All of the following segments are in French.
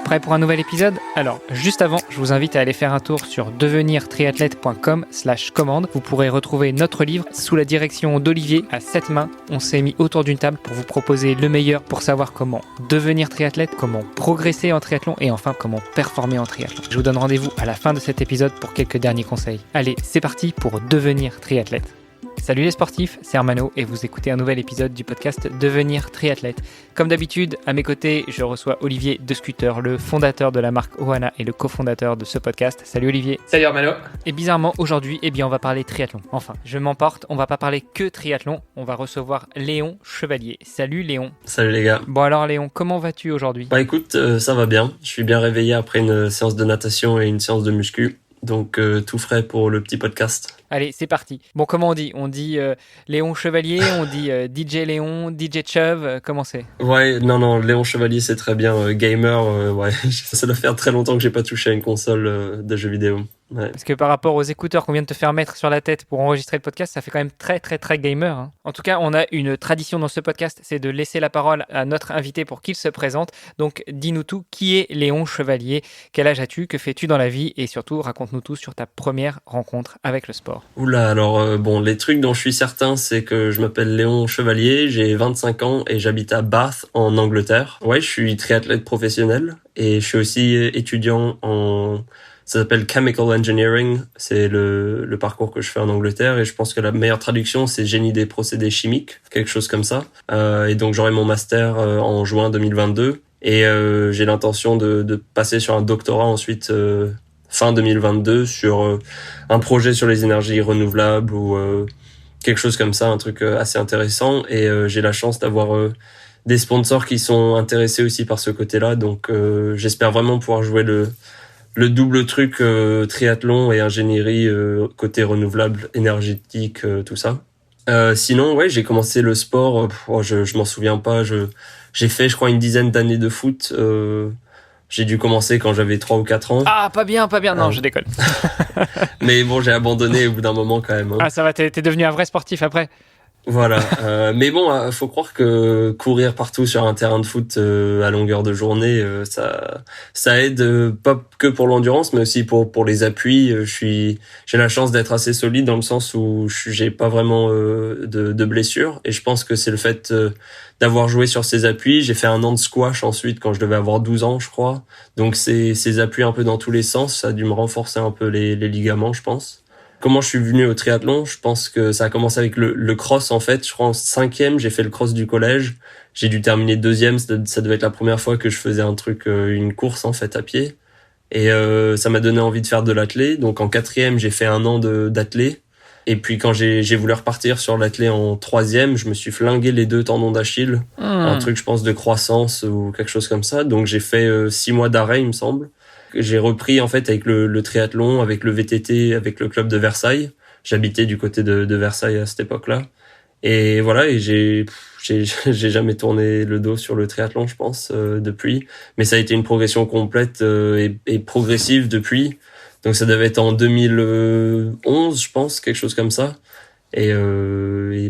Prêt pour un nouvel épisode ? Alors, juste avant, je vous invite à aller faire un tour sur devenirtriathlète.com/commande. Vous pourrez retrouver notre livre sous la direction d'Olivier à 7 mains. On s'est mis autour d'une table pour vous proposer le meilleur pour savoir comment devenir triathlète, comment progresser en triathlon et enfin comment performer en triathlon. Je vous donne rendez-vous à la fin de cet épisode pour quelques derniers conseils. Allez, c'est parti pour devenir triathlète. Salut les sportifs, c'est Armano et vous écoutez un nouvel épisode du podcast Devenir triathlète. Comme d'habitude, à mes côtés, je reçois Olivier De Scuter, le fondateur de la marque Ohana et le cofondateur de ce podcast. Salut Olivier. Salut Armano. Et bizarrement, aujourd'hui, on va parler triathlon. Enfin, je m'emporte, on va pas parler que triathlon, on va recevoir Léon Chevalier. Salut Léon. Salut les gars. Bon alors Léon, comment vas-tu aujourd'hui ? Bah écoute, ça va bien. Je suis bien réveillé après une séance de natation et une séance de muscu. Donc tout frais pour le petit podcast. Allez, c'est parti. Bon, comment on dit ? On dit Léon Chevalier, on dit DJ Léon, DJ Chev, comment c'est ? Ouais, non, Léon Chevalier c'est très bien. Gamer, ouais, ça doit faire très longtemps que j'ai pas touché à une console de jeux vidéo. Ouais. Parce que par rapport aux écouteurs qu'on vient de te faire mettre sur la tête pour enregistrer le podcast, ça fait quand même très gamer. Hein. En tout cas, on a une tradition dans ce podcast, c'est de laisser la parole à notre invité pour qu'il se présente. Donc, dis-nous tout, qui est Léon Chevalier ? Quel âge as-tu ? Que fais-tu dans la vie ? Et surtout, raconte-nous tout sur ta première rencontre avec le sport. Oula, alors bon, les trucs dont je suis certain, c'est que je m'appelle Léon Chevalier, j'ai 25 ans et j'habite à Bath en Angleterre. Ouais, je suis triathlète professionnel et je suis aussi étudiant ça s'appelle Chemical Engineering, c'est le parcours que je fais en Angleterre et je pense que la meilleure traduction c'est génie des procédés chimiques, quelque chose comme ça. Et donc j'aurai mon master en juin 2022 et j'ai l'intention de passer sur un doctorat ensuite fin 2022 sur un projet sur les énergies renouvelables ou quelque chose comme ça, un truc assez intéressant et j'ai la chance d'avoir des sponsors qui sont intéressés aussi par ce côté-là, donc j'espère vraiment pouvoir jouer le double truc triathlon et ingénierie côté renouvelable, énergétique, tout ça. Sinon, ouais, j'ai commencé le sport, je m'en souviens pas, j'ai fait je crois une dizaine d'années de foot. J'ai dû commencer quand j'avais 3 ou 4 ans. Ah, pas bien, non, je déconne. Mais bon, j'ai abandonné au bout d'un moment quand même. Hein. Ah, ça va, t'es devenu un vrai sportif après. Voilà, mais bon, faut croire que courir partout sur un terrain de foot à longueur de journée, ça aide pas que pour l'endurance, mais aussi pour les appuis. J'ai la chance d'être assez solide dans le sens où j'ai pas vraiment de blessures, et je pense que c'est le fait d'avoir joué sur ces appuis. J'ai fait un an de squash ensuite quand je devais avoir 12 ans, je crois. Donc ces appuis un peu dans tous les sens, ça a dû me renforcer un peu les ligaments, je pense. Comment je suis venu au triathlon ? Je pense que ça a commencé avec le cross en fait. Je crois en 5e, j'ai fait le cross du collège. J'ai dû terminer 2e, ça devait être la première fois que je faisais un truc, une course en fait à pied. Et ça m'a donné envie de faire de l'athlé. Donc en 4e, j'ai fait un an d'athlé. Et puis quand j'ai voulu repartir sur l'athlé en 3e, je me suis flingué les 2 tendons d'Achille. Un truc je pense de croissance ou quelque chose comme ça. Donc j'ai fait 6 mois d'arrêt il me semble. J'ai repris en fait avec le triathlon, avec le VTT, avec le club de Versailles. J'habitais du côté de Versailles à cette époque-là. Et voilà, et j'ai jamais tourné le dos sur le triathlon, je pense, depuis. Mais ça a été une progression complète et progressive depuis. Donc ça devait être en 2011, je pense, quelque chose comme ça. Et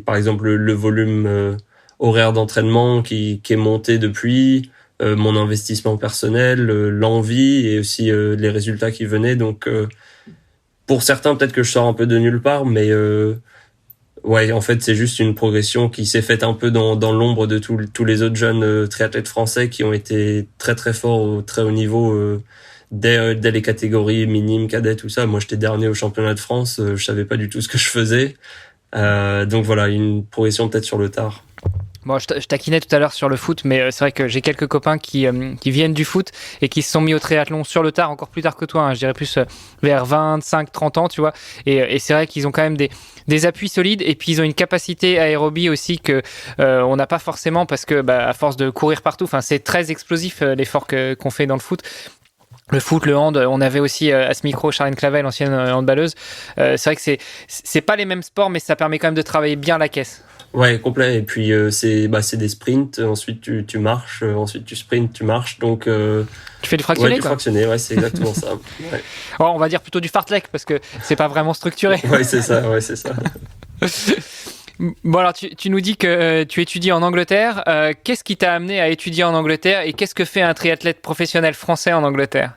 par exemple, le volume horaire d'entraînement qui est monté depuis... mon investissement personnel, l'envie et aussi les résultats qui venaient. Donc, pour certains, peut-être que je sors un peu de nulle part, mais ouais, en fait, c'est juste une progression qui s'est faite un peu dans l'ombre de tous les autres jeunes triathlètes français qui ont été très forts au très haut niveau dès les catégories minimes, cadets, tout ça. Moi, j'étais dernier au championnat de France, je savais pas du tout ce que je faisais. Donc voilà, une progression peut-être sur le tard. Bon, je taquinais tout à l'heure sur le foot, mais c'est vrai que j'ai quelques copains qui viennent du foot et qui se sont mis au triathlon sur le tard, encore plus tard que toi, hein, je dirais plus vers 25-30 ans, tu vois. Et c'est vrai qu'ils ont quand même des appuis solides et puis ils ont une capacité aérobie aussi que on n'a pas forcément parce que à force de courir partout, c'est très explosif l'effort qu'on fait dans le foot. Le foot, le hand, on avait aussi à ce micro Charlène Clavel, ancienne handballeuse. C'est vrai que c'est pas les mêmes sports, mais ça permet quand même de travailler bien la caisse. Ouais, complet. Et puis c'est des sprints. Ensuite tu marches. Ensuite tu sprints, tu marches. Donc tu fais du fractionné, ouais, du fractionné. Ouais, c'est exactement ça. Ouais. Oh, on va dire plutôt du fartlek parce que c'est pas vraiment structuré. Ouais, c'est ça. Bon alors tu nous dis que tu étudies en Angleterre. Qu'est-ce qui t'a amené à étudier en Angleterre et qu'est-ce que fait un triathlète professionnel français en Angleterre?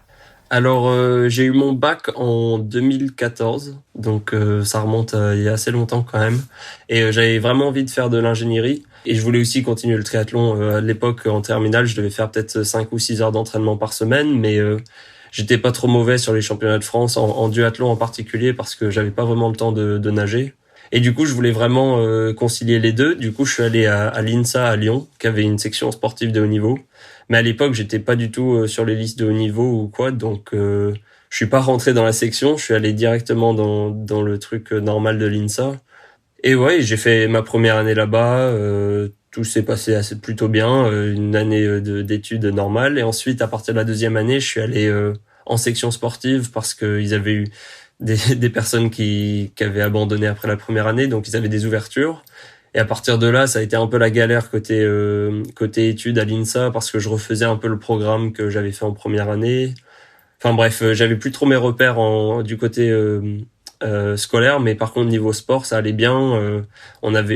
Alors, j'ai eu mon bac en 2014, donc ça remonte à il y a assez longtemps quand même. Et j'avais vraiment envie de faire de l'ingénierie. Et je voulais aussi continuer le triathlon. À l'époque, en terminale, je devais faire peut-être 5 ou 6 heures d'entraînement par semaine, mais j'étais pas trop mauvais sur les championnats de France, en duathlon en particulier, parce que j'avais pas vraiment le temps de nager. Et du coup, je voulais vraiment concilier les deux. Du coup, je suis allé à l'INSA à Lyon, qui avait une section sportive de haut niveau. Mais à l'époque, j'étais pas du tout sur les listes de haut niveau ou quoi, donc je suis pas rentré dans la section. Je suis allé directement dans le truc normal de l'INSA. Et ouais, j'ai fait ma première année là-bas. Tout s'est passé assez plutôt bien, une année d'études normales. Et ensuite, à partir de la deuxième année, je suis allé en section sportive parce que ils avaient eu des personnes qui avaient abandonné après la première année, donc ils avaient des ouvertures. Et à partir de là, ça a été un peu la galère côté études à l'INSA parce que je refaisais un peu le programme que j'avais fait en première année. Enfin bref, j'avais plus trop mes repères du côté scolaire, mais par contre niveau sport, ça allait bien.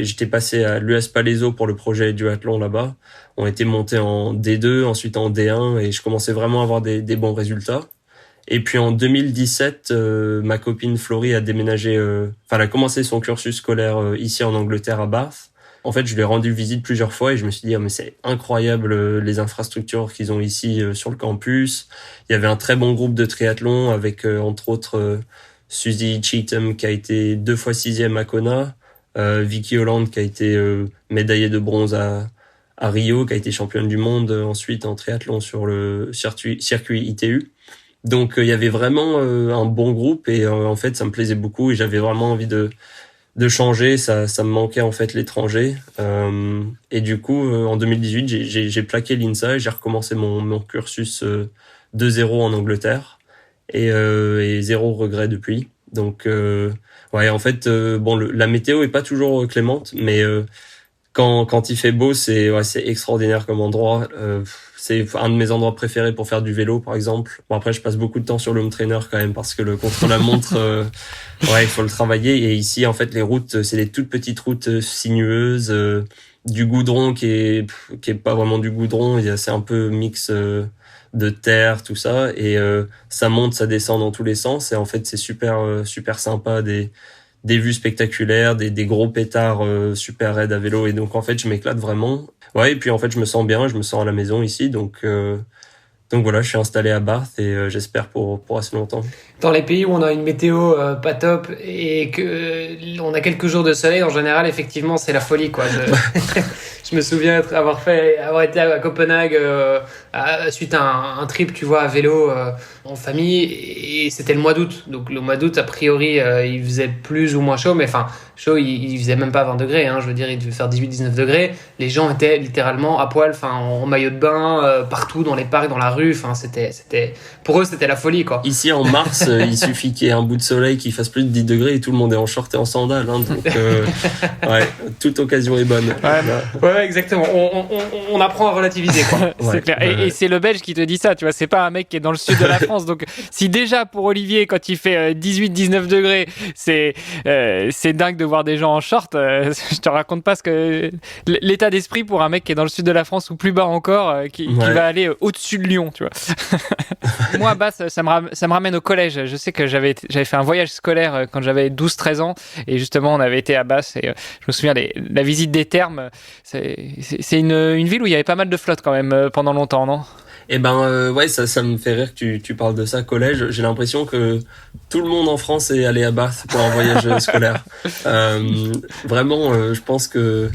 J'étais passé à l'US Palaiseau pour le projet duathlon là-bas. On était monté en D2, ensuite en D1, et je commençais vraiment à avoir des bons résultats. Et puis en 2017, ma copine Florie a déménagé, elle a commencé son cursus scolaire ici en Angleterre à Bath. En fait, je lui ai rendu visite plusieurs fois et je me suis dit, mais c'est incroyable les infrastructures qu'ils ont ici sur le campus. Il y avait un très bon groupe de triathlon avec entre autres Suzy Cheetham qui a été 2 fois 6e à Kona, Vicky Holland qui a été médaillée de bronze à Rio, qui a été championne du monde ensuite en triathlon sur le circuit ITU. Donc il y avait vraiment un bon groupe et en fait ça me plaisait beaucoup et j'avais vraiment envie de changer. Ça me manquait en fait l'étranger. Et du coup en 2018 j'ai plaqué l'INSA et j'ai recommencé mon cursus de zéro en Angleterre et zéro regret depuis. Donc ouais en fait la météo est pas toujours clémente, mais quand il fait beau, c'est extraordinaire comme endroit. C'est un de mes endroits préférés pour faire du vélo, par exemple. Bon, après, je passe beaucoup de temps sur le home trainer quand même parce que le contre-la-montre, il faut le travailler. Et ici, en fait, les routes, c'est des toutes petites routes sinueuses, du goudron qui est pas vraiment du goudron. C'est un peu mix de terre, tout ça. Et ça monte, ça descend dans tous les sens. Et en fait, c'est super sympa. Des vues spectaculaires, des gros pétards super raides à vélo. Et donc, en fait, je m'éclate vraiment. Ouais, et puis, en fait, je me sens bien, je me sens à la maison ici. Donc voilà, je suis installé à Bath et j'espère pour assez longtemps. Dans les pays où on a une météo pas top et que on a quelques jours de soleil, en général, effectivement, c'est la folie, quoi. Je me souviens avoir été à Copenhague suite à un trip, tu vois, à vélo en famille, et c'était le mois d'août. Donc le mois d'août, a priori, il faisait plus ou moins chaud, mais enfin, chaud, il faisait même pas 20 degrés, hein, je veux dire, il devait faire 18-19 degrés. Les gens étaient littéralement à poil, enfin, en maillot de bain, partout dans les parcs, dans la rue, enfin, pour eux, c'était la folie, quoi. Ici, en mars, il suffit qu'il y ait un bout de soleil qui fasse plus de 10 degrés et tout le monde est en short et en sandales, hein, donc ouais, toute occasion est bonne. Ouais, exactement. On apprend à relativiser, quoi. C'est clair. Et c'est le Belge qui te dit ça, tu vois. C'est pas un mec qui est dans le sud de la France. Donc, si déjà pour Olivier, quand il fait 18-19 degrés, c'est dingue de voir des gens en short, je te raconte pas l'état d'esprit pour un mec qui est dans le sud de la France ou plus bas encore, qui va aller au-dessus de Lyon, tu vois. Moi, Bath, ça me ramène au collège. Je sais que j'avais fait un voyage scolaire quand j'avais 12-13 ans et justement, on avait été à Bath et je me souviens la visite des thermes. C'est une ville où il y avait pas mal de flotte quand même pendant longtemps, non? Eh ben ouais, ça me fait rire que tu parles de ça, collège. J'ai l'impression que tout le monde en France est allé à Bath pour un voyage scolaire. Vraiment, je pense que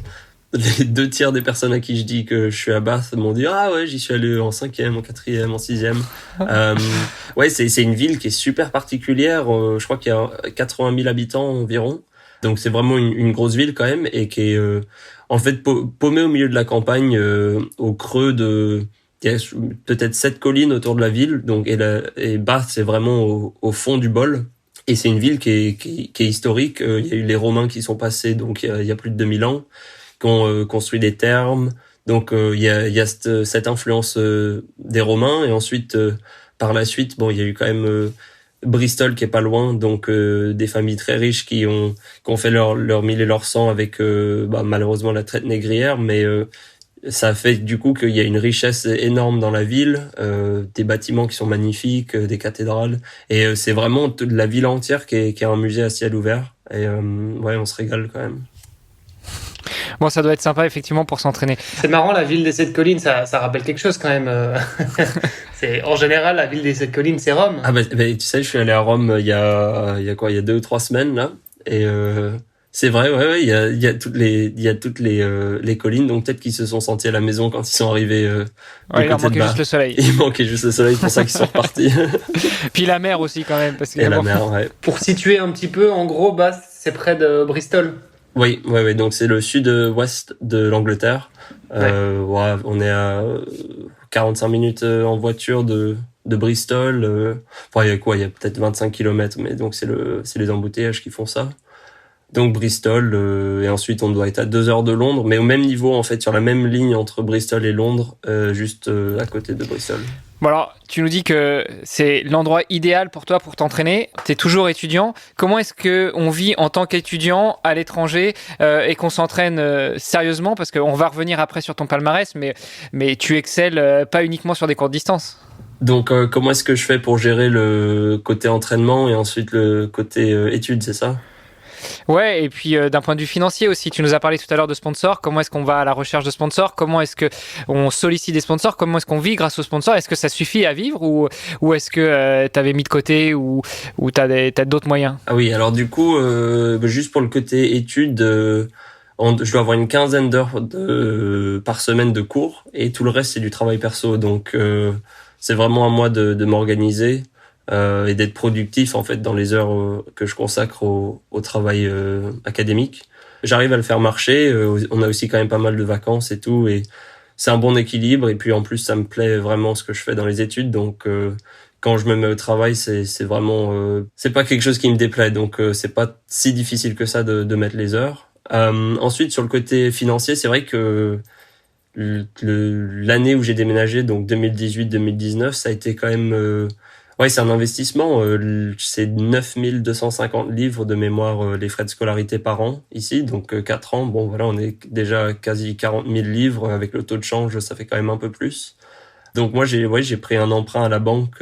les 2 tiers des personnes à qui je dis que je suis à Bath m'ont dit ah ouais, j'y suis allé en 5e, en 4e, en 6e. Ouais, c'est une ville qui est super particulière. Je crois qu'il y a 80 000 habitants environ. Donc c'est vraiment une grosse ville quand même et qui est en fait paumée au milieu de la campagne, au creux il y a peut-être 7 collines autour de la ville. Donc et Bath c'est vraiment au fond du bol. Et c'est une ville qui est historique. Il y a eu les Romains qui sont passés donc il y a plus de 2000 ans, qui ont construit des thermes. Donc il y a cette influence des Romains et ensuite par la suite il y a eu quand même Bristol qui est pas loin, donc des familles très riches qui ont fait leur mille et leur cent avec malheureusement la traite négrière, mais ça fait du coup qu'il y a une richesse énorme dans la ville, des bâtiments qui sont magnifiques, des cathédrales, et c'est vraiment la ville entière qui est un musée à ciel ouvert. Et ouais, on se régale quand même. Bon, ça doit être sympa effectivement pour s'entraîner. C'est marrant, la ville des Sept Collines, ça rappelle quelque chose quand même. C'est en général la ville des Sept Collines, c'est Rome. Ah tu sais, je suis allé à Rome il y a 2 ou 3 semaines là, et c'est vrai, ouais, il y a toutes les collines, donc peut-être qu'ils se sont sentis à la maison quand ils sont arrivés. Ouais, il leur manquait juste le soleil. Il manquait juste le soleil, pour ça qu'ils sont repartis. Puis la mer aussi quand même, parce que et la mer, ouais. Pour situer un petit peu, en gros, c'est près de Bristol. Oui, donc c'est le sud-ouest de l'Angleterre. Ouais, on est à 45 minutes en voiture de Bristol. Il y a quoi? Il y a peut-être 25 kilomètres, mais donc c'est les embouteillages qui font ça. Donc Bristol, et ensuite on doit être à 2 heures de Londres, mais au même niveau en fait, sur la même ligne entre Bristol et Londres, juste à côté de Bristol. Bon alors, tu nous dis que c'est l'endroit idéal pour toi pour t'entraîner. Tu es toujours étudiant. Comment est-ce qu'on vit en tant qu'étudiant à l'étranger et qu'on s'entraîne sérieusement? Parce qu'on va revenir après sur ton palmarès, mais tu excelles pas uniquement sur des courtes distances. Donc comment est-ce que je fais pour gérer le côté entraînement et ensuite le côté études, c'est ça? Ouais, et puis d'un point de vue financier aussi, tu nous as parlé tout à l'heure de sponsors. Comment est-ce qu'on va à la recherche de sponsors? Comment est-ce qu'on sollicite des sponsors? Comment est-ce qu'on vit grâce aux sponsors? Est-ce que ça suffit à vivre ou est-ce que tu avais mis de côté ou t'as d'autres moyens? Ah oui, alors du coup, juste pour le côté études, je dois avoir une quinzaine d'heures par semaine de cours et tout le reste c'est du travail perso. Donc c'est vraiment à moi de m'organiser. Et d'être productif en fait dans les heures que je consacre au travail académique. J'arrive à le faire marcher, on a aussi quand même pas mal de vacances et tout, et c'est un bon équilibre, et puis en plus ça me plaît vraiment ce que je fais dans les études, donc quand je me mets au travail, c'est vraiment c'est pas quelque chose qui me déplaît, donc c'est pas si difficile que ça de mettre les heures. Ensuite sur le côté financier, c'est vrai que l'année où j'ai déménagé, donc 2018-2019, ça a été quand même ouais, c'est un investissement. C'est 9250 livres de mémoire, les frais de scolarité par an ici, donc 4 ans. Bon, voilà, on est déjà quasi 40 000 livres. Avec le taux de change, ça fait quand même un peu plus. Donc moi, j'ai pris un emprunt à la banque.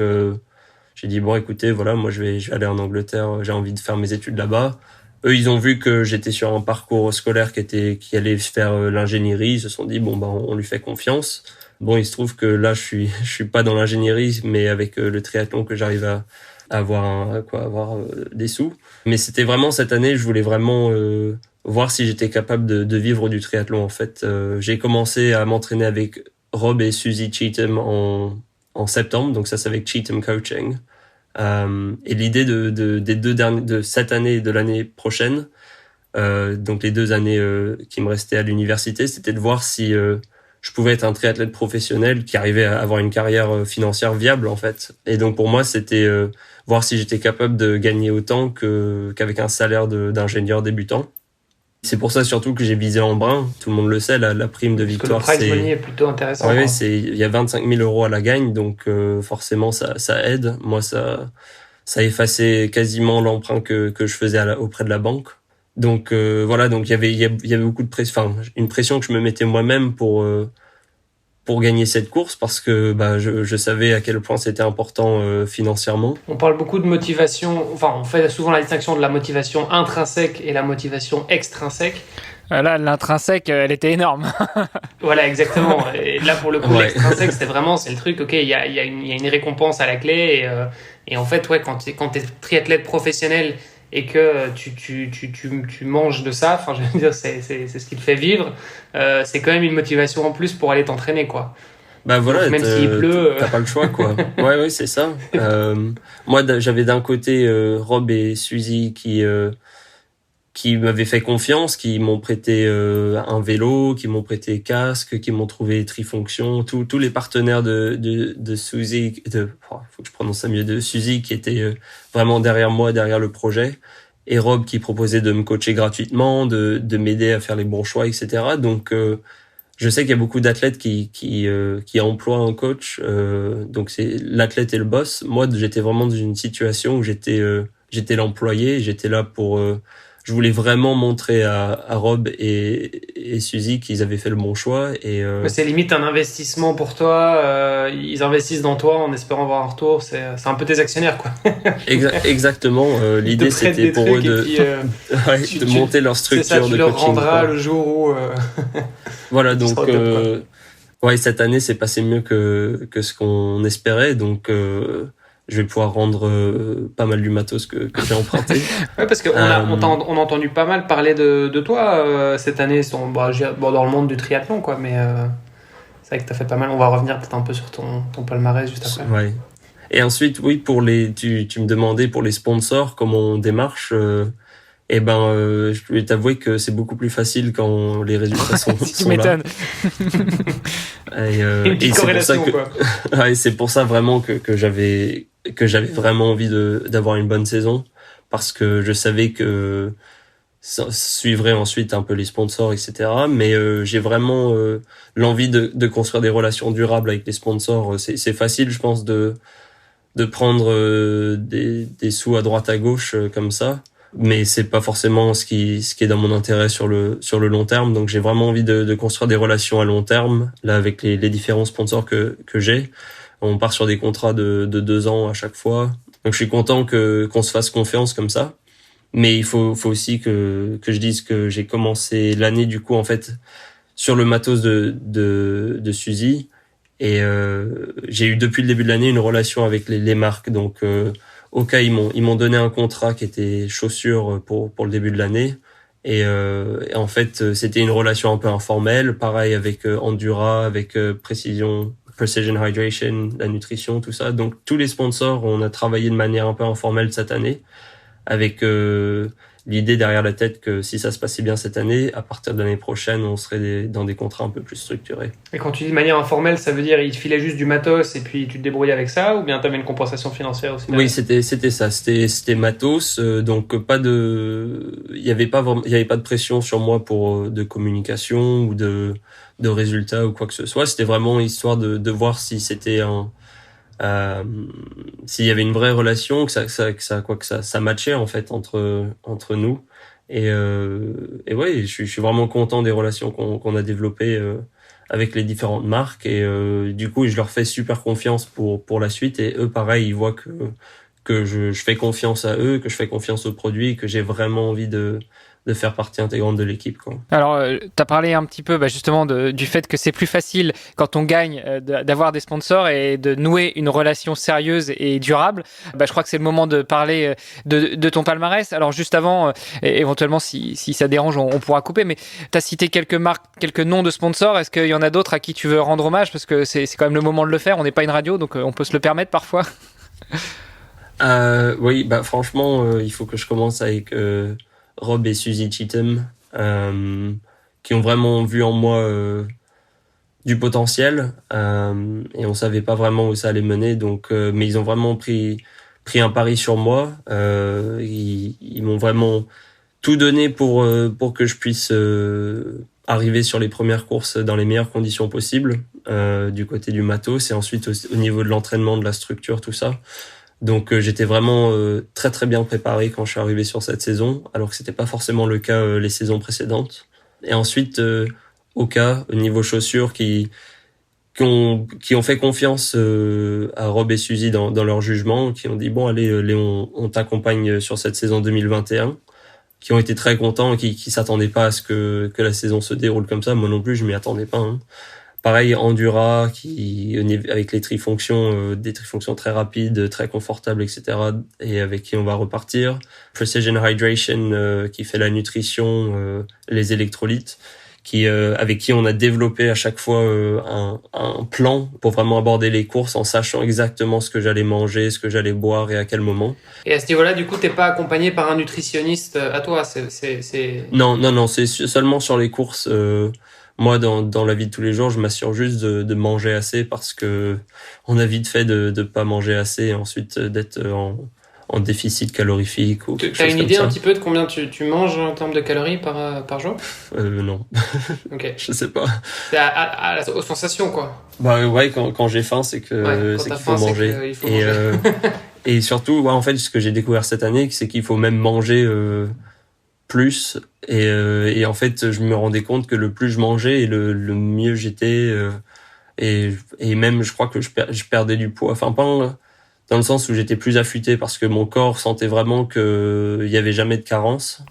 J'ai dit, bon, écoutez, voilà, moi, je vais aller en Angleterre. J'ai envie de faire mes études là-bas. Eux, ils ont vu que j'étais sur un parcours scolaire qui allait faire l'ingénierie. Ils se sont dit, bon, on lui fait confiance. Bon, il se trouve que là, je suis pas dans l'ingénierie, mais avec le triathlon que j'arrive à avoir des sous. Mais c'était vraiment cette année, je voulais vraiment voir si j'étais capable de vivre du triathlon. En fait, j'ai commencé à m'entraîner avec Rob et Suzy Cheetham en septembre, donc ça c'est avec Cheetham Coaching. Et l'idée de cette année et de l'année prochaine, donc les 2 années qui me restaient à l'université, c'était de voir si je pouvais être un triathlète professionnel qui arrivait à avoir une carrière financière viable en fait. Et donc pour moi, c'était voir si j'étais capable de gagner autant qu'avec un salaire d'ingénieur débutant. C'est pour ça surtout que j'ai visé en brun. Tout le monde le sait, la prime de victoire, le prize money est plutôt intéressant. Ouais, il y a 25 000 euros à la gagne, donc forcément ça aide. Moi, ça effaçait quasiment l'emprunt que je faisais auprès de la banque. Donc voilà, donc il y avait beaucoup de pression, une pression que je me mettais moi-même pour gagner cette course, parce que je savais à quel point c'était important financièrement. On parle beaucoup de motivation, enfin on fait souvent la distinction de la motivation intrinsèque et la motivation extrinsèque. Là, l'intrinsèque, elle était énorme. Voilà, exactement. Et là, pour le coup, Ouais. l'extrinsèque, c'est le truc, ok, il y a une récompense à la clé, et en fait, ouais, quand t'es triathlète professionnel et que tu manges de ça, enfin, je veux dire, c'est ce qui te fait vivre, c'est quand même une motivation en plus pour aller t'entraîner, quoi. Bah voilà, Donc, même s'il pleut, t'as pas le choix, quoi. Ouais, c'est ça. Moi, j'avais d'un côté Rob et Suzy qui m'avaient fait confiance, qui m'ont prêté un vélo, qui m'ont prêté casque, qui m'ont trouvé trifonction, tous les partenaires de Suzy, faut que je prononce ça mieux, de Suzy, qui étaient vraiment derrière moi, derrière le projet, et Rob qui proposait de me coacher gratuitement, de m'aider à faire les bons choix, etc. Donc je sais qu'il y a beaucoup d'athlètes qui emploient un coach, donc c'est l'athlète et le boss. Moi, j'étais vraiment dans une situation où j'étais l'employé, j'étais là pour je voulais vraiment montrer à Rob et Suzy qu'ils avaient fait le bon choix. Mais c'est limite un investissement pour toi. Ils investissent dans toi en espérant avoir un retour. C'est un peu tes actionnaires, quoi. Exactement. L'idée, c'était pour eux de monter leur structure c'est ça, tu de leur coaching. rendras le jour où... Voilà, donc ouais, cette année, c'est passé mieux que ce qu'on espérait. Donc, je vais pouvoir rendre pas mal du matos que j'ai emprunté. Ouais, parce qu'on on a entendu pas mal parler de toi cette année dans le monde du triathlon, quoi. Mais c'est vrai que t'as fait pas mal. On va revenir peut-être un peu sur ton palmarès juste après. Ouais. Et ensuite, oui, tu me demandais pour les sponsors comment on démarche. Je vais t'avouer que c'est beaucoup plus facile quand les résultats sont tu m'étonnes. Une petite corrélation, quoi. Ouais, c'est pour ça vraiment que j'avais vraiment envie d'avoir une bonne saison, parce que je savais que ça suivrait ensuite un peu les sponsors, etc. Mais j'ai vraiment l'envie de construire des relations durables avec les sponsors. C'est facile, je pense, de prendre des sous à droite à gauche comme ça, mais c'est pas forcément ce qui est dans mon intérêt sur le long terme. Donc j'ai vraiment envie de construire des relations à long terme là avec les différents sponsors que j'ai. On part sur des contrats de 2 ans à chaque fois. Donc je suis content qu'on se fasse confiance comme ça. Mais il faut aussi que je dise que j'ai commencé l'année du coup en fait sur le matos de Suzy, et j'ai eu depuis le début de l'année une relation avec les marques. Donc Oka, ils m'ont donné un contrat qui était chaussures pour le début de l'année. Et en fait, c'était une relation un peu informelle, pareil avec Endura, avec Precision Hydration, la nutrition, tout ça. Donc tous les sponsors, on a travaillé de manière un peu informelle cette année, avec l'idée derrière la tête que si ça se passait bien cette année, à partir de l'année prochaine, on serait dans des contrats un peu plus structurés. Et quand tu dis de manière informelle, ça veut dire ils te filaient juste du matos et puis tu te débrouillais avec ça, ou bien tu avais une compensation financière aussi derrière? Oui, c'était ça, c'était matos, donc il y avait pas de pression sur moi pour de communication ou de résultats ou quoi que ce soit. C'était vraiment histoire de voir si c'était s'il y avait une vraie relation, que ça matchait en fait entre nous. Et ouais, je suis vraiment content des relations qu'on a développées avec les différentes marques, et du coup je leur fais super confiance pour la suite, et eux pareil, ils voient que je fais confiance à eux, que je fais confiance aux produits, que j'ai vraiment envie de faire partie intégrante de l'équipe, quoi. Alors, tu as parlé un petit peu justement du fait que c'est plus facile quand on gagne d'avoir des sponsors et de nouer une relation sérieuse et durable. Je crois que c'est le moment de parler de ton palmarès. Alors juste avant, éventuellement si ça dérange, on pourra couper, mais tu as cité quelques marques, quelques noms de sponsors. Est-ce qu'il y en a d'autres à qui tu veux rendre hommage? Parce que c'est quand même le moment de le faire. On n'est pas une radio, donc on peut se le permettre parfois. Oui, franchement, il faut que je commence avec Rob et Suzy Cheatham, qui ont vraiment vu en moi du potentiel, et on savait pas vraiment où ça allait mener. Donc, mais ils ont vraiment pris un pari sur moi. Ils m'ont vraiment tout donné pour que je puisse arriver sur les premières courses dans les meilleures conditions possibles, du côté du matos, et ensuite au niveau de l'entraînement, de la structure, tout ça. Donc j'étais vraiment très très bien préparé quand je suis arrivé sur cette saison, alors que c'était pas forcément le cas les saisons précédentes. Et ensuite Oka, au niveau chaussures, qui ont fait confiance à Rob et Suzy dans leur jugement, qui ont dit bon allez Léon, on t'accompagne sur cette saison 2021, qui ont été très contents, qui s'attendaient pas à ce que la saison se déroule comme ça. Moi non plus, je m'y attendais pas, hein. Pareil, Endura, avec les trifonctions, des trifonctions très rapides, très confortables, etc., et avec qui on va repartir. Precision Hydration, qui fait la nutrition, les électrolytes, avec qui on a développé à chaque fois un plan pour vraiment aborder les courses en sachant exactement ce que j'allais manger, ce que j'allais boire et à quel moment. Et à ce niveau-là, du coup, t'es pas accompagné par un nutritionniste à toi? Non, c'est seulement sur les courses. Moi, dans la vie de tous les jours, je m'assure juste de manger assez, parce que on a vite fait de pas manger assez et ensuite d'être en en déficit calorifique ou quelque T'as chose une comme idée ça. un petit peu de combien tu manges en termes de calories par jour? Non, Ok. je sais pas. C'est aux sensations, quoi. Bah ouais, quand j'ai faim, c'est Ouais, quand c'est t'as qu'il faim, faut c'est manger. qu'il faut Et manger. et surtout, ouais, en fait, ce que j'ai découvert cette année, c'est qu'il faut même manger plus. Et en fait, je me rendais compte que le plus je mangeais, et le mieux j'étais. Et même, je crois que je perdais du poids. Enfin, pas dans le sens où j'étais plus affûté parce que mon corps sentait vraiment qu'il y avait jamais de carence.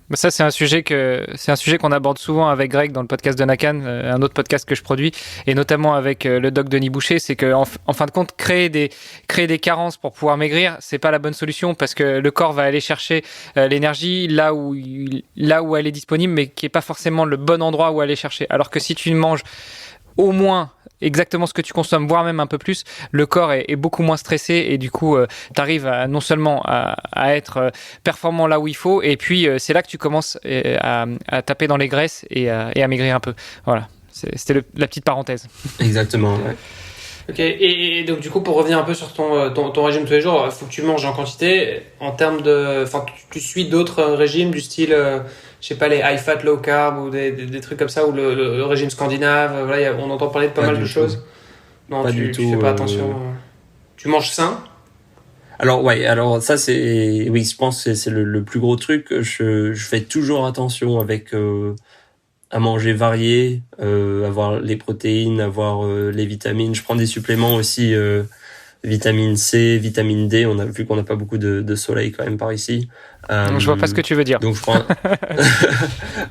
Bah ça, c'est un sujet qu'on aborde souvent avec Greg dans le podcast de Nakan, un autre podcast que je produis, et notamment avec le doc Denis Boucher. C'est que, en fin de compte, créer des carences pour pouvoir maigrir, c'est pas la bonne solution parce que le corps va aller chercher l'énergie là où elle est disponible, mais qui est pas forcément le bon endroit où aller chercher. Alors que si tu manges au moins exactement ce que tu consommes, voire même un peu plus, le corps est beaucoup moins stressé et du coup, tu arrives non seulement à être performant là où il faut, et puis c'est là que tu commences à taper dans les graisses et à maigrir un peu. Voilà, c'était la petite parenthèse. Exactement, ouais. Ok, et donc du coup, pour revenir un peu sur ton régime tous les jours, il faut que tu manges en quantité. En termes de, enfin, tu suis d'autres régimes du style, je sais pas, les high fat, low carb ou des trucs comme ça, ou le régime scandinave. Voilà, on entend parler de pas mal de choses. Non, Pas tu du tout, fais pas attention. Tu manges sain? Alors ouais, alors ça c'est, oui, je pense que c'est le plus gros truc. Je fais toujours attention avec à manger varié, avoir les protéines, avoir les vitamines. Je prends des suppléments aussi, vitamine C, vitamine D. On a vu qu'on n'a pas beaucoup de soleil quand même par ici. Je vois pas ce que tu veux dire. Donc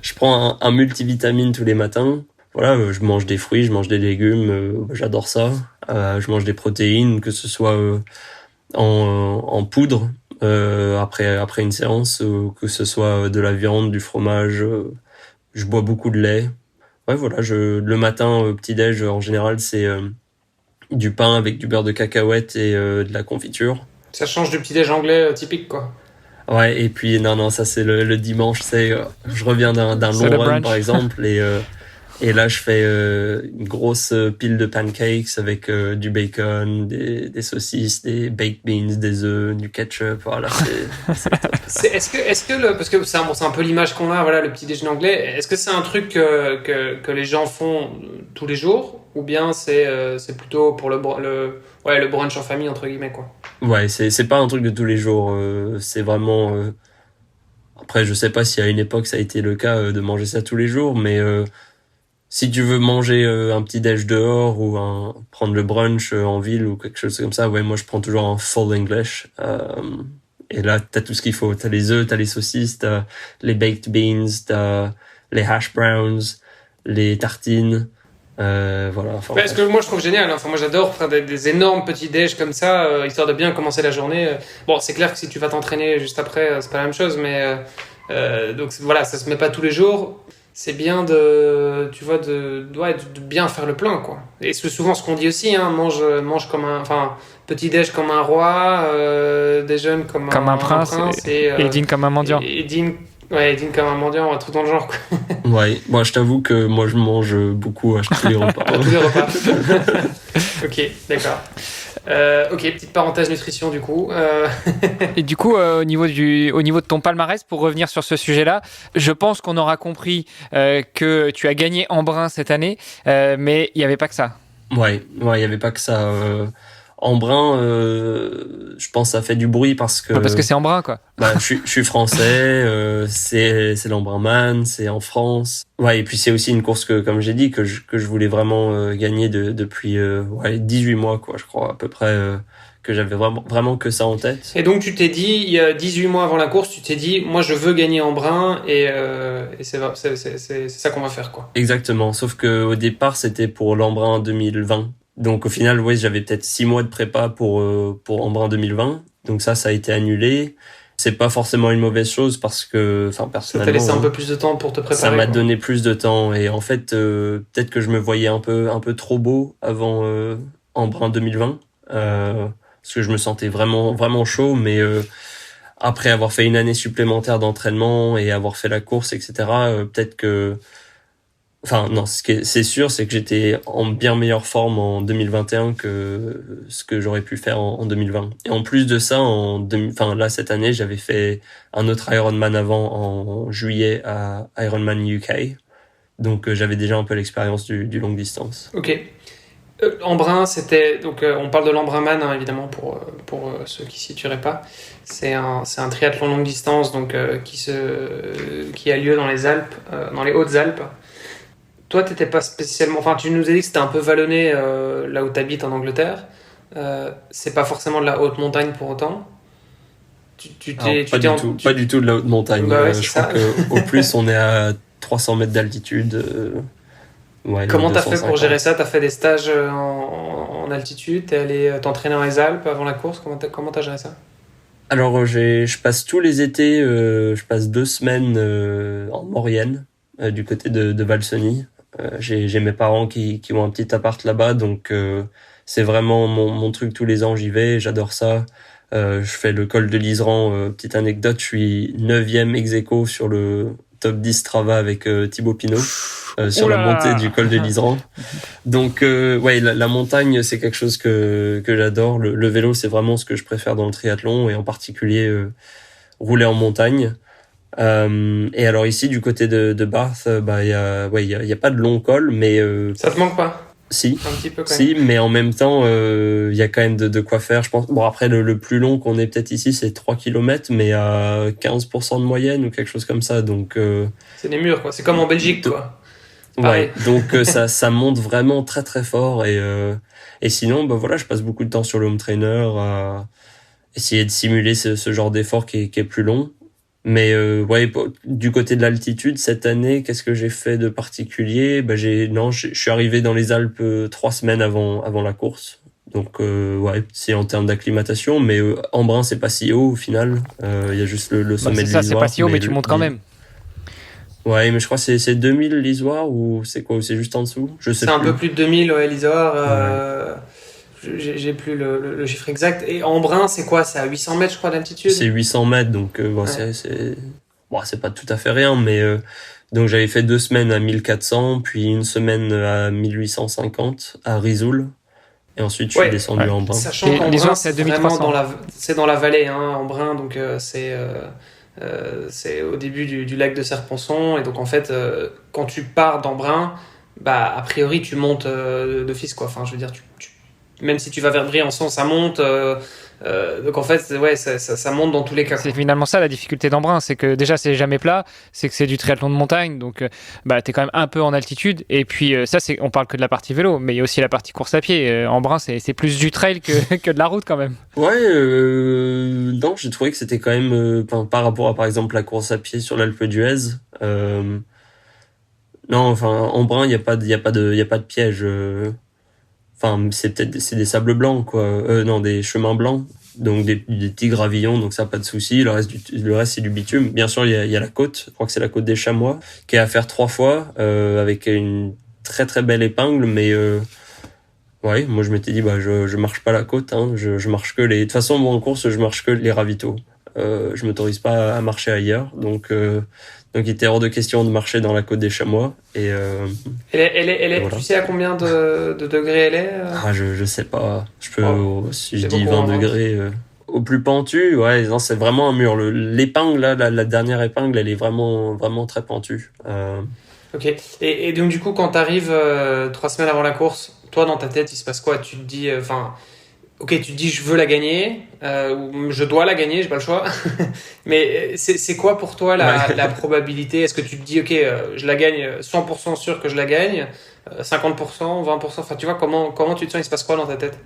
je prends un multivitamine tous les matins. Voilà, je mange des fruits, je mange des légumes, j'adore ça. Je mange des protéines, que ce soit en poudre après une séance, que ce soit de la viande, du fromage. Je bois beaucoup de lait. Ouais, voilà, le matin, petit-déj, en général, c'est du pain avec du beurre de cacahuète et de la confiture. Ça change du petit-déj anglais typique, quoi. Ouais, et puis, non, ça, c'est le dimanche, je reviens d'un C'est long le run, brunch. par exemple, et là, je fais une grosse pile de pancakes avec du bacon, des saucisses, des baked beans, des œufs, du ketchup. Voilà, c'est top. Parce que c'est un peu l'image qu'on a, voilà, le petit déjeuner anglais. Est-ce que c'est un truc que les gens font tous les jours, ou bien c'est plutôt pour le brunch en famille entre guillemets, quoi. Ouais, c'est pas un truc de tous les jours. C'est vraiment. Après, je sais pas si à une époque ça a été le cas de manger ça tous les jours, mais si tu veux manger un petit déj dehors ou prendre le brunch en ville ou quelque chose comme ça, ouais, moi je prends toujours un full English. Et là, t'as tout ce qu'il faut. T'as les œufs, t'as les saucisses, t'as les baked beans, t'as les hash browns, les tartines. Voilà. Enfin, Ouais, ce que moi je trouve génial, hein. Enfin, moi j'adore faire des énormes petits déj comme ça, histoire de bien commencer la journée. Bon, c'est clair que si tu vas t'entraîner juste après, c'est pas la même chose, mais donc voilà, ça se met pas tous les jours. C'est bien de bien faire le plein, quoi. Et c'est souvent ce qu'on dit aussi, hein, mange comme petit déj comme un roi, déjeune comme un prince et dîne comme un mendiant. Et dîne comme un mendiant, un truc dans le genre, quoi. ouais, moi je t'avoue que moi je mange beaucoup à tous les repas. À tous les repas. Ok, d'accord. Ok, petite parenthèse nutrition du coup. Et du coup, au niveau de ton palmarès, pour revenir sur ce sujet-là, je pense qu'on aura compris que tu as gagné en brun cette année, mais il n'y avait pas que ça. Ouais, il y avait pas que ça. En brun, je pense que ça fait du bruit parce que. Parce que c'est en brun, quoi. Bah, je suis français, c'est l'Embrunman, c'est en France. Ouais, et puis c'est aussi une course que, comme j'ai dit, que je voulais vraiment gagner depuis 18 mois, quoi, je crois, à peu près, que j'avais vraiment que ça en tête. Et donc tu t'es dit, il y a 18 mois avant la course, tu t'es dit, moi je veux gagner en brun et c'est ça qu'on va faire, quoi. Exactement, sauf que au départ c'était pour l'Embrun 2020. Donc au final, ouais, j'avais peut-être 6 mois de prépa pour Embrun 2020. Donc ça a été annulé. C'est pas forcément une mauvaise chose parce que, enfin, personnellement, ça t'a laissé un peu plus de temps pour te préparer. Ça m'a quoi. donné plus de temps et en fait, peut-être que je me voyais un peu trop beau avant Embrun 2020, parce que je me sentais vraiment chaud, mais après avoir fait une année supplémentaire d'entraînement et avoir fait la course, etc., peut-être que Enfin, non, c'est sûr, c'est que j'étais en bien meilleure forme en 2021 que ce que j'aurais pu faire en 2020. Et en plus de ça, enfin, là, cette année, j'avais fait un autre Ironman avant en juillet à Ironman UK. Donc, j'avais déjà un peu l'expérience du longue distance. Ok. Embrun, c'était donc on parle de l'Embrunman hein, évidemment pour ceux qui s'y situeraient pas. C'est un triathlon longue distance donc qui a lieu dans les Alpes, dans les Hautes-Alpes. Toi, t'étais pas spécialement. Enfin, tu nous as dit que c'était un peu vallonné là où t'habites en Angleterre. C'est pas forcément de la haute montagne pour autant. Pas du tout de la haute montagne. Bah ouais, je crois qu'au plus on est à 300 mètres d'altitude. Ouais, comment t'as fait 250. pour gérer ça? T'as fait des stages en altitude? T'es allé t'entraîner dans les Alpes avant la course? Comment t'as géré ça? Alors, je passe tous les étés, je passe 2 semaines en Maurienne, du côté de Valseny. J'ai mes parents qui ont un petit appart là-bas, donc c'est vraiment mon truc tous les ans, j'y vais, j'adore ça. Je fais le col de l'Iseran, petite anecdote, je suis 9e ex aequo sur le top 10 Strava avec Thibaut Pinot, sur la montée du col de l'Iseran. Donc ouais, la montagne c'est quelque chose que j'adore. Le vélo c'est vraiment ce que je préfère dans le triathlon et en particulier rouler en montagne. Et alors ici du côté de Bath, bah il y a pas de long col, mais Ça te manque pas? si. Un petit peu quand Si, mais en même temps, il y a quand même de quoi faire, je pense. Bon, après, le plus long qu'on ait peut-être ici, c'est 3 kilomètres, mais à 15% de moyenne ou quelque chose comme ça. Donc, c'est des murs, quoi. C'est comme en Belgique, quoi. ouais. Donc, ça monte vraiment très, très fort. Et sinon, bah voilà, je passe beaucoup de temps sur le home trainer à essayer de simuler ce genre d'effort qui est plus long. Mais ouais, du côté de l'altitude, cette année, qu'est-ce que j'ai fait de particulier? Bah je suis arrivé dans les Alpes 3 semaines avant la course. Donc ouais, c'est en termes d'acclimatation, mais Embrun c'est pas si haut au final. Il y a juste le sommet de l'Isoire. C'est pas si haut, mais tu montes quand même. Ouais, mais je crois que c'est 2000 l'Isoire ou c'est quoi? Ou c'est juste en dessous? Je sais C'est plus. un peu plus de 2000, ouais, l'Isoire. J'ai plus le chiffre exact. Et Embrun, c'est quoi? C'est à 800 mètres, je crois, d'altitude? C'est 800 mètres, donc bon, Ouais. c'est pas tout à fait rien, mais donc j'avais fait 2 semaines à 1400, puis une semaine à 1850 à Risoul, et ensuite je suis descendu en Embrun. Sachant Et qu'Embrun, l'Isoire, c'est à c'est vraiment 2300. c'est dans la vallée, hein, Embrun, donc c'est au début du lac de Serponçon, et donc en fait, quand tu pars d'Embrun, bah a priori tu montes d'office, quoi. Enfin, je veux dire, même si tu vas vers Briançon, ça monte. Donc en fait, ouais, ça monte dans tous les cas, C'est quoi. finalement ça la difficulté d'Embrun, c'est que déjà c'est jamais plat, c'est que c'est du triathlon de montagne, donc bah t'es quand même un peu en altitude. Et puis ça c'est, on parle que de la partie vélo, mais il y a aussi la partie course à pied. Embrun c'est plus du trail que de la route quand même. Ouais, non, j'ai trouvé que c'était quand même, par rapport à par exemple la course à pied sur l'Alpe d'Huez, non, enfin Embrun, il y a pas de piège. Enfin, c'est des sables blancs, quoi. Non, des chemins blancs. Donc, des petits gravillons, donc ça, pas de souci. Le reste, c'est du bitume. Bien sûr, il y a la côte. Je crois que c'est la côte des Chamois, qui est à faire 3 fois, avec une très, très belle épingle, mais, ouais, moi, je m'étais dit, bah, je marche pas la côte, hein. Je marche que de toute façon, moi, en course, je marche que les ravitaux. Je m'autorise pas à marcher ailleurs. Donc, il était hors de question de marcher dans la côte des Chamois. Et, voilà. Tu sais à combien de degrés elle est? Ah, je sais pas. Si je c'est dis beaucoup 20 en vente. degrés. Au plus pentu, ouais, non, c'est vraiment un mur. L'épingle, là, la dernière épingle, elle est vraiment, vraiment très pentue. Ok. Et donc du coup, quand t'arrives 3 semaines avant la course, toi dans ta tête, il se passe quoi? Tu te dis, enfin, ok, tu te dis je veux la gagner, ou je dois la gagner, j'ai pas le choix. Mais c'est quoi pour toi la probabilité? Est-ce que tu te dis, ok, je la gagne, 100% sûr que je la gagne, 50%, 20%, enfin tu vois, comment tu te sens, il se passe quoi dans ta tête?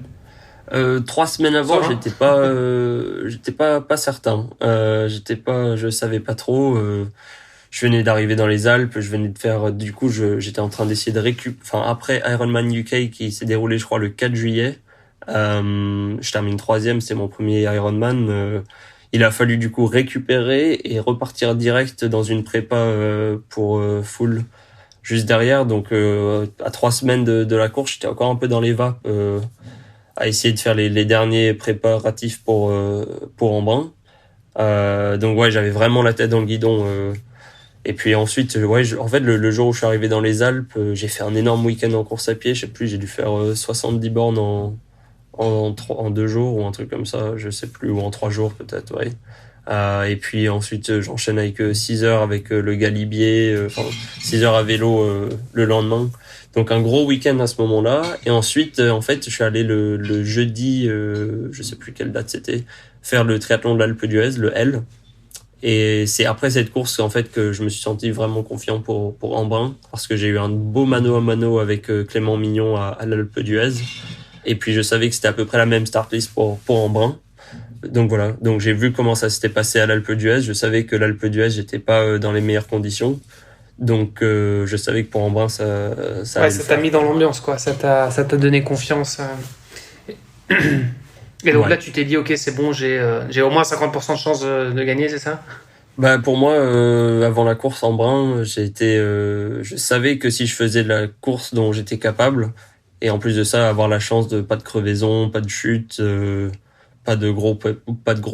3 semaines avant, Serein. j'étais pas certain. Je savais pas trop. Je venais d'arriver dans les Alpes, je venais de faire, du coup, j'étais en train d'essayer de enfin, après Ironman UK qui s'est déroulé, je crois, le 4 juillet, je termine 3e, c'est mon premier Ironman, il a fallu, du coup, récupérer et repartir direct dans une prépa, pour, full, juste derrière. Donc, à 3 semaines de la course, j'étais encore un peu dans les vapes, à essayer de faire les derniers préparatifs pour Embrun. Donc ouais, j'avais vraiment la tête dans le guidon, Et puis ensuite, ouais, en fait, le jour où je suis arrivé dans les Alpes, j'ai fait un énorme week-end en course à pied. Je sais plus, j'ai dû faire 70 bornes en 2 jours ou un truc comme ça, je sais plus, ou en 3 jours peut-être, ouais. Et puis ensuite, j'enchaîne avec 6 heures avec le Galibier, 6 heures à vélo le lendemain. Donc un gros week-end à ce moment-là. Et ensuite, en fait, je suis allé le jeudi, je sais plus quelle date c'était, faire le triathlon de l'Alpe d'Huez, le L. Et c'est après cette course en fait que je me suis senti vraiment confiant pour Embrun, parce que j'ai eu un beau mano à mano avec Clément Mignon à l'Alpe d'Huez. Et puis je savais que c'était à peu près la même start list pour Embrun. Donc voilà, donc j'ai vu comment ça s'était passé à l'Alpe d'Huez. Je savais que l'Alpe d'Huez, j'étais pas dans les meilleures conditions. Donc je savais que pour Embrun, ça allait ça le t'a faire. mis dans l'ambiance, quoi. Ça t'a donné confiance. Et donc Ouais. là, tu t'es dit, ok, c'est bon, j'ai au moins 50% de chance de gagner, c'est ça? Bah pour moi, avant la course Embrun, je savais que si je faisais de la course dont j'étais capable, et en plus de ça, avoir la chance de pas de crevaison, pas de chute, pas de gros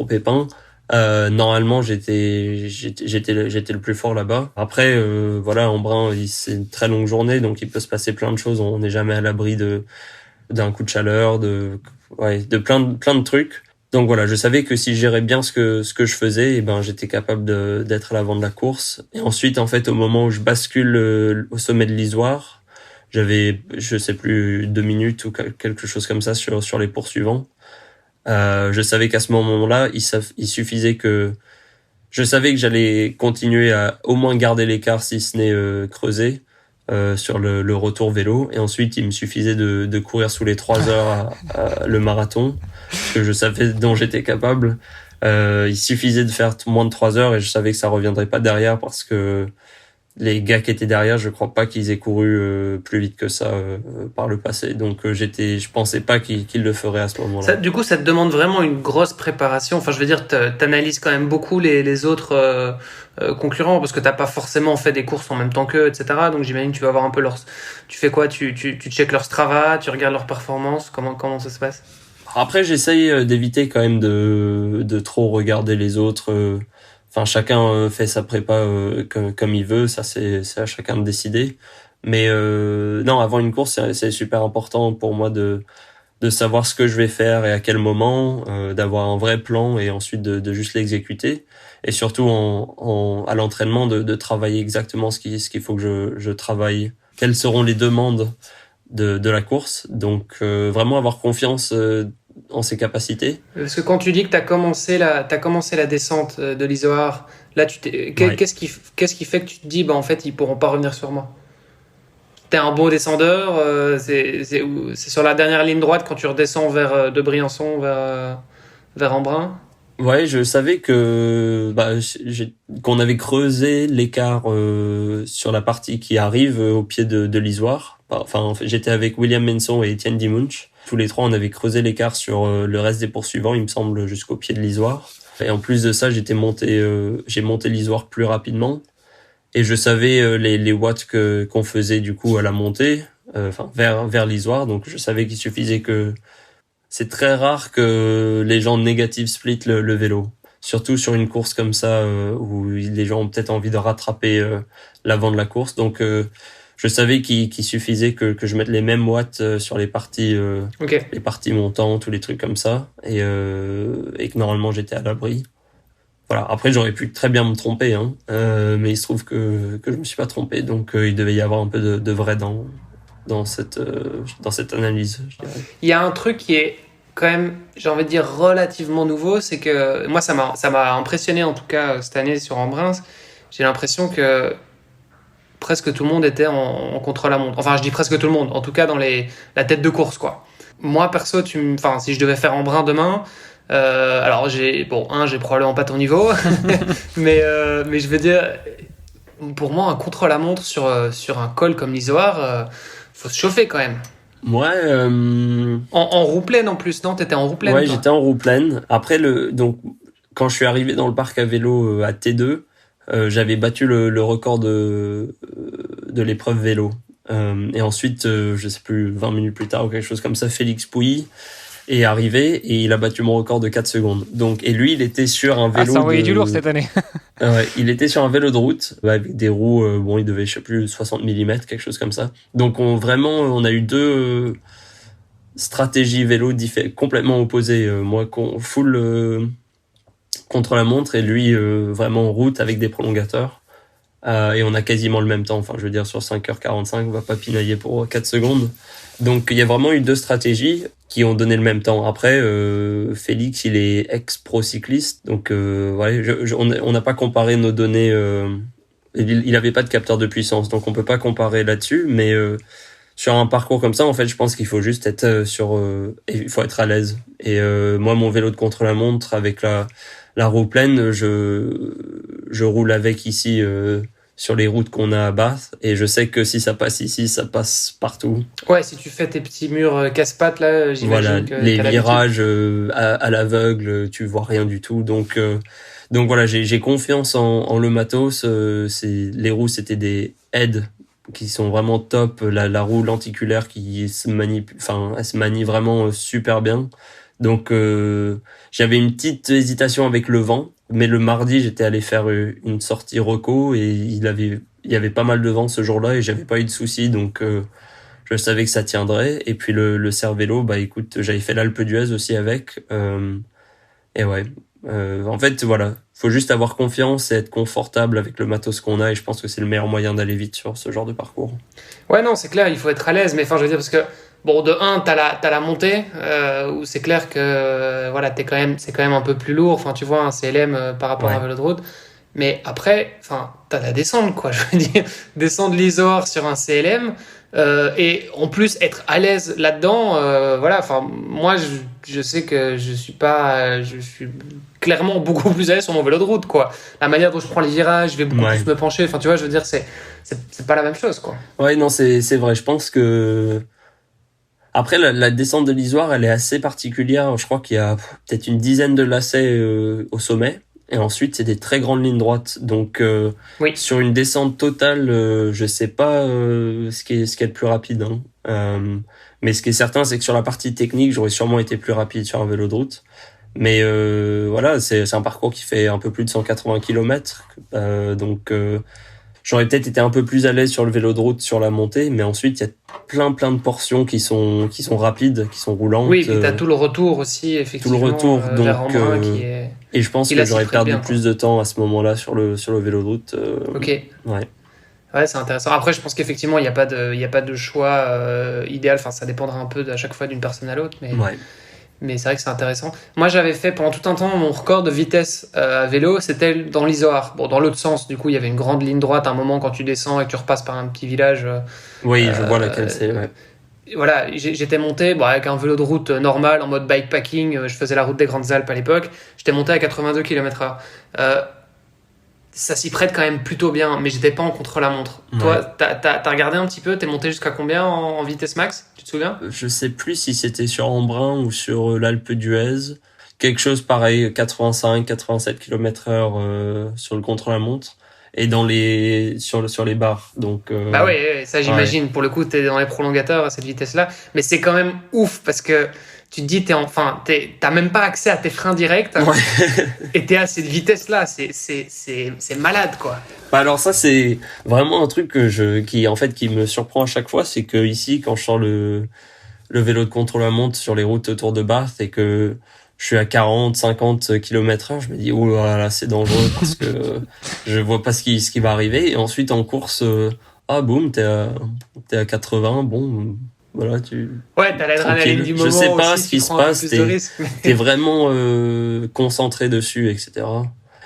pépins. Normalement, j'étais le plus fort là-bas. Après, voilà, Embrun, c'est une très longue journée, donc il peut se passer plein de choses. On n'est jamais à l'abri d'un coup de chaleur, de plein de trucs. Donc voilà, je savais que si je gérais bien ce que je faisais, et ben j'étais capable d'être à l'avant de la course. Et ensuite, en fait, au moment où je bascule au sommet de l'Isoire, j'avais, je sais plus, 2 minutes ou quelque chose comme ça sur les poursuivants. Je savais qu'à ce moment-là, il suffisait que je savais que j'allais continuer à au moins garder l'écart, si ce n'est creuser sur le retour vélo. Et ensuite, il me suffisait de courir sous les 3 heures le marathon, que je savais dont j'étais capable. Il suffisait de faire moins de 3 heures et je savais que ça reviendrait pas derrière, parce que les gars qui étaient derrière, je crois pas qu'ils aient couru plus vite que ça par le passé. Donc je pensais pas qu'ils le feraient à ce moment-là. Du coup, ça te demande vraiment une grosse préparation. Enfin, je veux dire, t'analyses quand même beaucoup les autres concurrents, parce que t'as pas forcément fait des courses en même temps qu'eux, etc. Donc j'imagine que tu vas avoir un peu Tu fais quoi? Tu checkes leur Strava, tu regardes leurs performances. Comment ça se passe? Après, j'essaye d'éviter quand même de trop regarder les autres. Enfin, chacun fait sa prépa comme il veut. Ça, c'est à chacun de décider. Mais non, avant une course, c'est super important pour moi de savoir ce que je vais faire et à quel moment, d'avoir un vrai plan et ensuite de juste l'exécuter. Et surtout à l'entraînement de travailler exactement ce qu'il faut que je travaille. Quelles seront les demandes de la course. Donc vraiment avoir confiance en ses capacités. Parce que quand tu dis que t'as commencé la descente de l'Isoard, là, Ouais. qu'est-ce qui fait que tu te dis, bah en fait, ils pourront pas revenir sur moi? T'es un bon descendeur, c'est sur la dernière ligne droite quand tu redescends de Briançon vers Embrun. Ouais, je savais que qu'on avait creusé l'écart sur la partie qui arrive au pied de l'Isoire. Enfin, en fait, j'étais avec William Menson et Étienne Dimunch. Tous les trois, on avait creusé l'écart sur le reste des poursuivants, il me semble, jusqu'au pied de l'Isoire. Et en plus de ça, j'ai monté l'Isoire plus rapidement. Et je savais les watts qu'on faisait du coup à la montée, vers l'Isoire. Donc je savais qu'il suffisait que... C'est très rare que les gens négatifs splitent le vélo. Surtout sur une course comme ça où les gens ont peut-être envie de rattraper l'avant de la course. Donc je savais qu'il suffisait que je mette les mêmes watts sur les parties Ok. les parties montantes ou les trucs comme ça, et que normalement j'étais à l'abri. Voilà. Après, j'aurais pu très bien me tromper, hein, mais il se trouve que je me suis pas trompé, donc il devait y avoir un peu de vrai dans cette analyse, je dirais. Il y a un truc qui est quand même, j'ai envie de dire, relativement nouveau, c'est que moi, ça m'a impressionné en tout cas cette année sur Embrun. J'ai l'impression que presque tout le monde était en contre-la-montre. Enfin, je dis presque tout le monde, en tout cas dans la tête de course, quoi. Moi, perso, si je devais faire Embrun demain, alors j'ai probablement pas ton niveau, mais je veux dire, pour moi, un contre-la-montre sur un col comme l'Isoard, faut se chauffer quand même. Ouais, En roue pleine en plus, non? T'étais en roue pleine, ouais, toi. j'étais en roue pleine. Après donc quand je suis arrivé dans le parc à vélo à T2, j'avais battu le record de l'épreuve vélo. Et ensuite, je sais plus, 20 minutes plus tard ou quelque chose comme ça, Félix Pouilly est arrivé et il a battu mon record de 4 secondes. Donc, et lui, il était sur un vélo. Ça envoyait du lourd cette année. Ouais, il était sur un vélo de route avec des roues, il devait, je sais plus, 60 mm, quelque chose comme ça. Donc, on a eu deux stratégies vélo complètement opposées. Moi, full contre la montre et lui, vraiment en route avec des prolongateurs. Et on a quasiment le même temps. Enfin, je veux dire, sur 5h45, on va pas pinailler pour 4 secondes. Donc, il y a vraiment eu deux stratégies qui ont donné le même temps. Après, Félix, il est ex-pro cycliste. Donc, on n'a pas comparé nos données. Il avait pas de capteur de puissance. Donc, on peut pas comparer là-dessus. Mais sur un parcours comme ça, en fait, je pense qu'il faut juste être il faut être à l'aise. Et moi, mon vélo de contre-la-montre avec la roue pleine, je roule avec ici sur les routes qu'on a à Bath et je sais que si ça passe ici, ça passe partout. Ouais, si tu fais tes petits murs casse-pattes là, j'imagine voilà, que les virages à l'aveugle, tu vois rien du tout. Donc voilà, j'ai confiance en le matos. Les roues, c'était des aides qui sont vraiment top. La roue lenticulaire qui se manie, elle se manie vraiment super bien. Donc j'avais une petite hésitation avec le vent, mais le mardi j'étais allé faire une sortie reco et il y avait pas mal de vent ce jour-là et j'avais pas eu de soucis, donc je savais que ça tiendrait. Et puis le Cervélo, écoute, j'avais fait l'Alpe d'Huez aussi avec et ouais, en fait voilà, faut juste avoir confiance et être confortable avec le matos qu'on a et je pense que c'est le meilleur moyen d'aller vite sur ce genre de parcours. Ouais, non, c'est clair, il faut être à l'aise, mais enfin je veux dire parce que bon, de 1, t'as la montée, où c'est clair que voilà, c'est quand même un peu plus lourd, enfin tu vois, un CLM par rapport à un vélo de route. Mais après, enfin, t'as la descente, quoi, je veux dire, descendre l'Isor sur un CLM, et en plus être à l'aise là-dedans, voilà, enfin, moi je sais que je suis clairement beaucoup plus à l'aise sur mon vélo de route, quoi. La manière dont je prends les virages, je vais beaucoup plus me pencher, enfin tu vois, je veux dire, c'est pas la même chose, quoi. Ouais, non, c'est vrai, je pense que après, la descente de l'Isoire, elle est assez particulière. Je crois qu'il y a peut-être une dizaine de lacets au sommet. Et ensuite, c'est des très grandes lignes droites. Donc, sur une descente totale, je sais pas ce qui est le plus rapide. Mais ce qui est certain, c'est que sur la partie technique, j'aurais sûrement été plus rapide sur un vélo de route. Mais voilà, c'est un parcours qui fait un peu plus de 180 km. Donc... j'aurais peut-être été un peu plus à l'aise sur le vélo de route sur la montée, mais ensuite il y a plein de portions qui sont rapides, qui sont roulantes. Oui, et puis t'as tout le retour aussi, effectivement. Tout le retour, donc et je pense que j'aurais perdu plus de temps à ce moment-là sur le vélo de route. Ok. Ouais. Ouais, c'est intéressant. Après, je pense qu'effectivement il y a pas de choix idéal. Enfin, ça dépendra un peu à chaque fois d'une personne à l'autre, mais. Ouais. Mais c'est vrai que c'est intéressant. Moi, j'avais fait pendant tout un temps mon record de vitesse à vélo, c'était dans l'Izoard. Bon, dans l'autre sens, du coup, il y avait une grande ligne droite à un moment quand tu descends et que tu repasses par un petit village. Oui, je vois laquelle c'est. Ouais. Voilà, j'étais monté avec un vélo de route normal, en mode bikepacking. Je faisais la route des Grandes Alpes à l'époque. J'étais monté à 82 km/h. Ça s'y prête quand même plutôt bien, mais j'étais pas en contre-la-montre. Ouais. Toi, t'as regardé un petit peu, t'es monté jusqu'à combien en vitesse max? Tu te souviens? Je sais plus si c'était sur Embrun ou sur l'Alpe d'Huez. Quelque chose pareil, 85-87 km/h sur le contre-la-montre et sur les barres. Donc bah ouais, ça j'imagine. Pour le coup, t'es dans les prolongateurs à cette vitesse-là, mais c'est quand même ouf parce que tu te dis t'as même pas accès à tes freins directs et t'es à cette vitesse-là, c'est malade, quoi. Bah alors ça c'est vraiment un truc qui me surprend à chaque fois, c'est que ici quand je sors le vélo de contre-la-montre sur les routes autour de Bath et que je suis à 40-50 km/h, je me dis oh là là, c'est dangereux parce que je vois pas ce qui va arriver. Et ensuite en course, boum, t'es à 80, bon. Voilà, t'as l'adrénaline du moment. Je sais pas aussi, ce qui se passe. T'es vraiment concentré dessus, etc.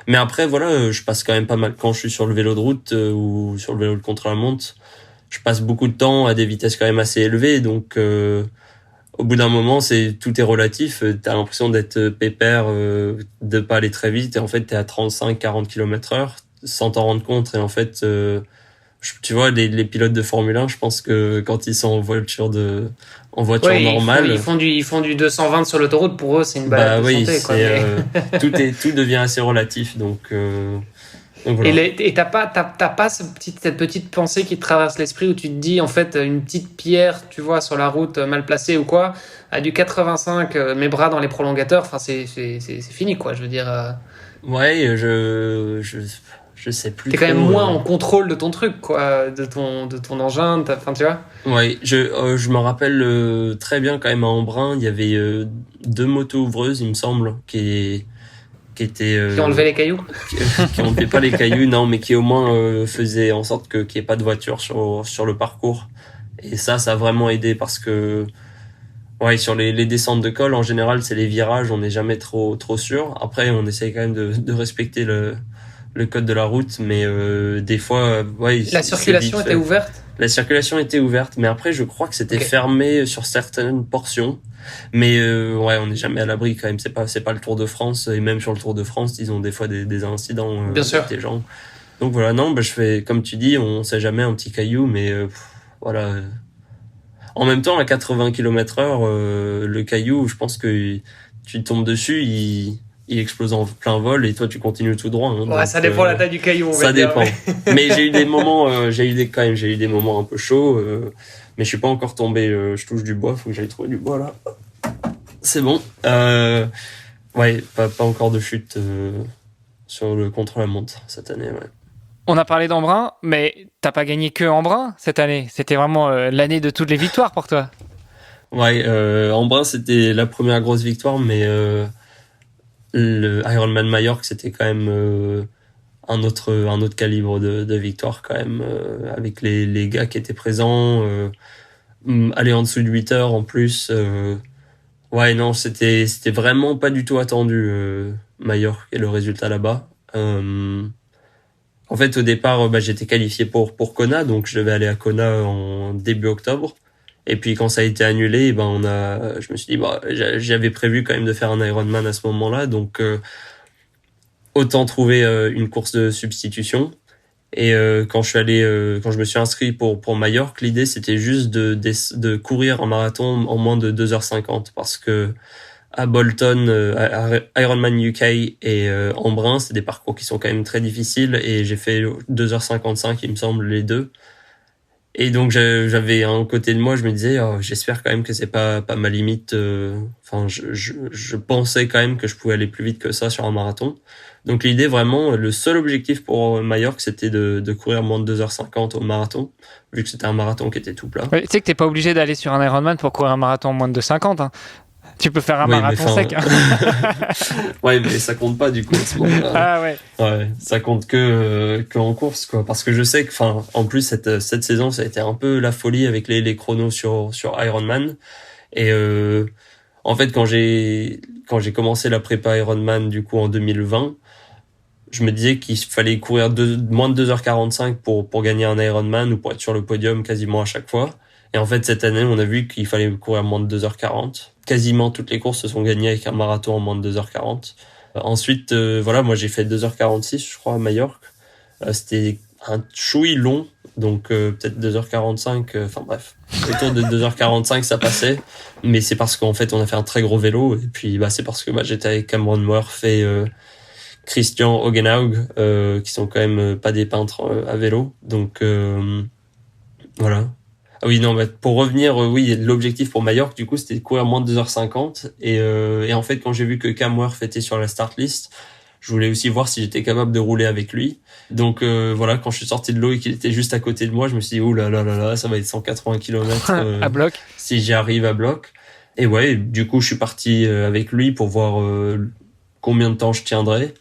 Mais après, voilà, je passe quand même pas mal quand je suis sur le vélo de route ou sur le vélo de contre-la-montre. Je passe beaucoup de temps à des vitesses quand même assez élevées, donc au bout d'un moment, tout est relatif. T'as l'impression d'être pépère, de pas aller très vite, et en fait, t'es à 35-40 km/h sans t'en rendre compte, et en fait. Tu vois, les pilotes de Formule 1, je pense que quand ils sont en voiture normale. Ils font du 220 sur l'autoroute, pour eux, c'est une balade de santé, quoi. Tout devient assez relatif, donc. Donc, voilà. Et t'as pas cette petite pensée qui te traverse l'esprit où tu te dis, en fait, une petite pierre, tu vois, sur la route mal placée ou quoi, à du 85, mes bras dans les prolongateurs, enfin, c'est fini, quoi. Je veux dire, Ouais, je sais plus t'es quand trop. même moins en contrôle de ton truc, quoi, de ton engin, enfin, tu vois. Ouais, je me rappelle très bien quand même à Embrun, il y avait deux motos-ouvreuses, il me semble, qui étaient Qui ont enlevé les cailloux. qui enlevaient pas les cailloux, non, mais qui au moins faisaient en sorte que qu'il y ait pas de voiture sur le parcours. Et ça a vraiment aidé parce que ouais, sur les descentes de col, en général, c'est les virages, on n'est jamais trop sûr. Après, on essaye quand même de respecter le code de la route, mais des fois, ouais, La c'est circulation vite était fait. ouverte. La circulation était ouverte, mais après, je crois que c'était Ok. fermé sur certaines portions. Mais ouais, on n'est jamais à l'abri quand même. C'est pas le Tour de France, et même sur le Tour de France, ils ont des fois des incidents Bien sûr. avec des gens. Donc voilà, non, bah, je fais comme tu dis, on sait jamais un petit caillou, mais voilà. En même temps, à 80 km/h, le caillou, je pense que tu tombes dessus, il explose en plein vol et toi tu continues tout droit. Hein, Ouais, donc, ça dépend de la taille du caillou, on va ça dire. dépend. Mais j'ai eu des moments, j'ai eu des moments un peu chauds, mais je suis pas encore tombé. Je touche du bois, faut que j'aille trouver du bois là. C'est bon. Ouais, pas encore de chute sur le contre-la-montre cette année. Ouais. On a parlé d'Embrun, mais t'as pas gagné que Embrun cette année. C'était vraiment l'année de toutes les victoires pour toi. Ouais, Embrun c'était la première grosse victoire, mais le Ironman Majorque c'était quand même un autre calibre de victoire quand même avec les gars qui étaient présents. Aller en dessous de 8 heures en plus. Ouais, non, c'était vraiment pas du tout attendu, Majorque et le résultat là-bas. En fait, au départ, bah, j'étais qualifié pour Kona, donc je devais aller à Kona en début octobre. Et puis quand ça a été annulé, ben je me suis dit, bah, j'avais prévu quand même de faire un Ironman à ce moment-là, donc autant trouver une course de substitution. Et quand je me suis inscrit pour Majorque, l'idée c'était juste de courir un marathon en moins de 2h50 parce que à Bolton, Ironman UK et Embrun, c'est des parcours qui sont quand même très difficiles et j'ai fait 2h55, il me semble, les deux. Et donc j'avais un côté de moi, je me disais, oh, j'espère quand même que c'est pas ma limite. Enfin, je pensais quand même que je pouvais aller plus vite que ça sur un marathon. Donc l'idée vraiment, le seul objectif pour Majorque, c'était de courir moins de 2h50 au marathon, vu que c'était un marathon qui était tout plat. Ouais, tu sais que t'es pas obligé d'aller sur un Ironman pour courir un marathon en moins de 2,50. Hein. Tu peux faire un Oui, marathon sec. Hein. Ouais, mais ça compte pas du coup. À ce moment-là. Ah ouais. Ouais, ça compte que en course quoi, parce que je sais que, enfin, en plus cette saison, ça a été un peu la folie avec les chronos sur Ironman. Et en fait, quand j'ai commencé la prépa Ironman du coup en 2020, je me disais qu'il fallait courir moins de 2h45 pour gagner un Ironman ou pour être sur le podium quasiment à chaque fois. Et en fait, cette année, on a vu qu'il fallait courir moins de 2h40. Quasiment toutes les courses se sont gagnées avec un marathon en moins de 2h40. Ensuite, voilà, moi j'ai fait 2h46, je crois, à Majorque. C'était un chouï long, donc peut-être 2h45, enfin bref. Autour de 2h45, ça passait. Mais c'est parce qu'en fait, on a fait un très gros vélo. Et puis, bah, c'est parce que j'étais avec Cameron Murph et Christian Hogenhaug, qui sont quand même pas des peintres à vélo. Donc, voilà. Ah oui, non, pour revenir, oui, l'objectif pour Majorque, du coup, c'était de courir moins de 2h50. Et en fait, quand j'ai vu que Cam Murph était sur la start list, je voulais aussi voir si j'étais capable de rouler avec lui. Donc voilà, quand je suis sorti de l'eau et qu'il était juste à côté de moi, je me suis dit, ouh là là là là, ça va être 180 km à bloc. si j'y arrive à bloc. Et ouais, du coup, je suis parti avec lui pour voir combien de temps je tiendrais.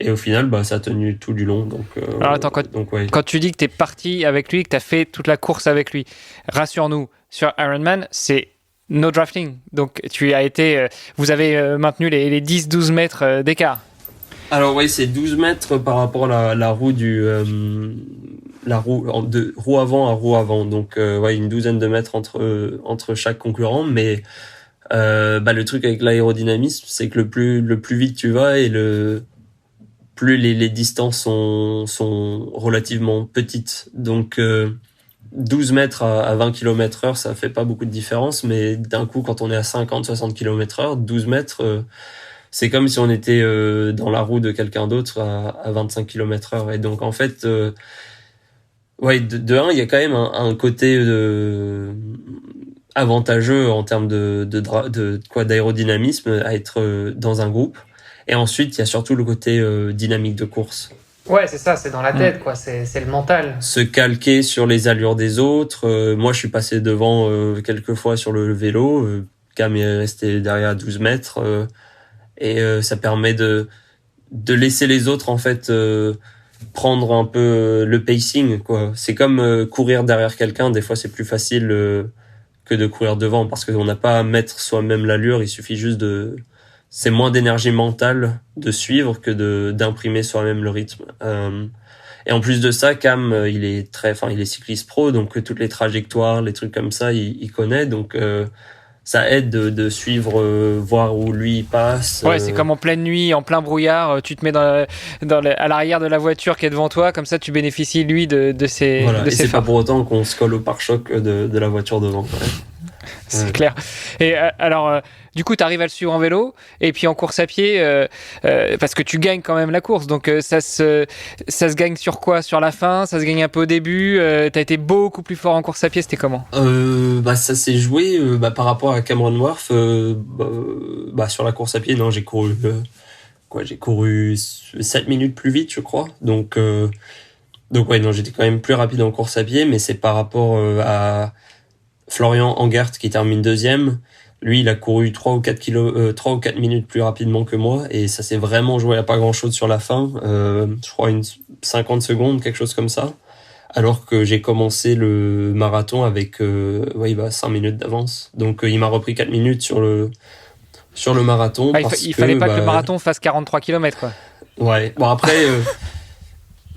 Et au final, bah, ça a tenu tout du long. Donc, Alors attends, ouais. Quand tu dis que t'es parti avec lui, que t'as fait toute la course avec lui, rassure-nous, sur Ironman, c'est no drafting. Donc tu as été, vous avez maintenu les 10-12 mètres d'écart. Alors ouais, c'est 12 mètres par rapport à la roue la roue de roue avant à roue avant. Donc ouais, une douzaine de mètres entre chaque concurrent. Mais le truc avec l'aérodynamisme, c'est que le plus vite tu vas et plus les distances sont relativement petites. Donc 12 mètres à 20 km/h, ça fait pas beaucoup de différence, mais d'un coup, quand on est à 50-60 km/h, 12 mètres, c'est comme si on était dans la roue de quelqu'un d'autre à 25 km/h. Et donc en fait, ouais, de un, il y a quand même un côté avantageux en termes d'aérodynamisme à être dans un groupe. Et ensuite, il y a surtout le côté dynamique de course. Ouais, c'est ça, c'est dans la tête, quoi. C'est le mental. Se calquer sur les allures des autres. Moi, je suis passé devant quelques fois sur le vélo. Cam est resté derrière à 12 mètres. Et ça permet de laisser les autres, en fait, prendre un peu le pacing, quoi. C'est comme courir derrière quelqu'un. Des fois, c'est plus facile que de courir devant parce qu'on n'a pas à mettre soi-même l'allure. Il suffit juste c'est moins d'énergie mentale de suivre que d'imprimer soi-même le rythme. Et en plus de ça, Cam, il est cycliste pro, donc toutes les trajectoires, les trucs comme ça, il connaît, donc ça aide de suivre, voir où lui il passe. Ouais, c'est comme en pleine nuit, en plein brouillard, tu te mets à l'arrière de la voiture qui est devant toi, comme ça tu bénéficies lui de ses. Voilà. De et ses c'est phares. pas pour autant qu'on se colle au pare-choc de la voiture devant. Ouais. C'est clair. Et alors, du coup, tu arrives à le suivre en vélo, et puis en course à pied, parce que tu gagnes quand même la course. Donc, ça se gagne sur quoi? Sur la fin? Ça se gagne un peu au début? Tu as été beaucoup plus fort en course à pied, c'était comment? Ça s'est joué par rapport à Cameron Wharf. Sur la course à pied, non, j'ai couru 7 minutes plus vite, je crois. Donc ouais, non, j'étais quand même plus rapide en course à pied, mais c'est par rapport à Florian Angert qui termine deuxième. Lui, il a couru 3 ou 4 minutes plus rapidement que moi, et ça s'est vraiment joué à pas grand chose sur la fin. Je crois 50 secondes, quelque chose comme ça. Alors que j'ai commencé le marathon avec 5 minutes d'avance. Donc il m'a repris 4 minutes sur le marathon. Il fallait pas que le marathon fasse 43 km, quoi. Ouais. Bon, après,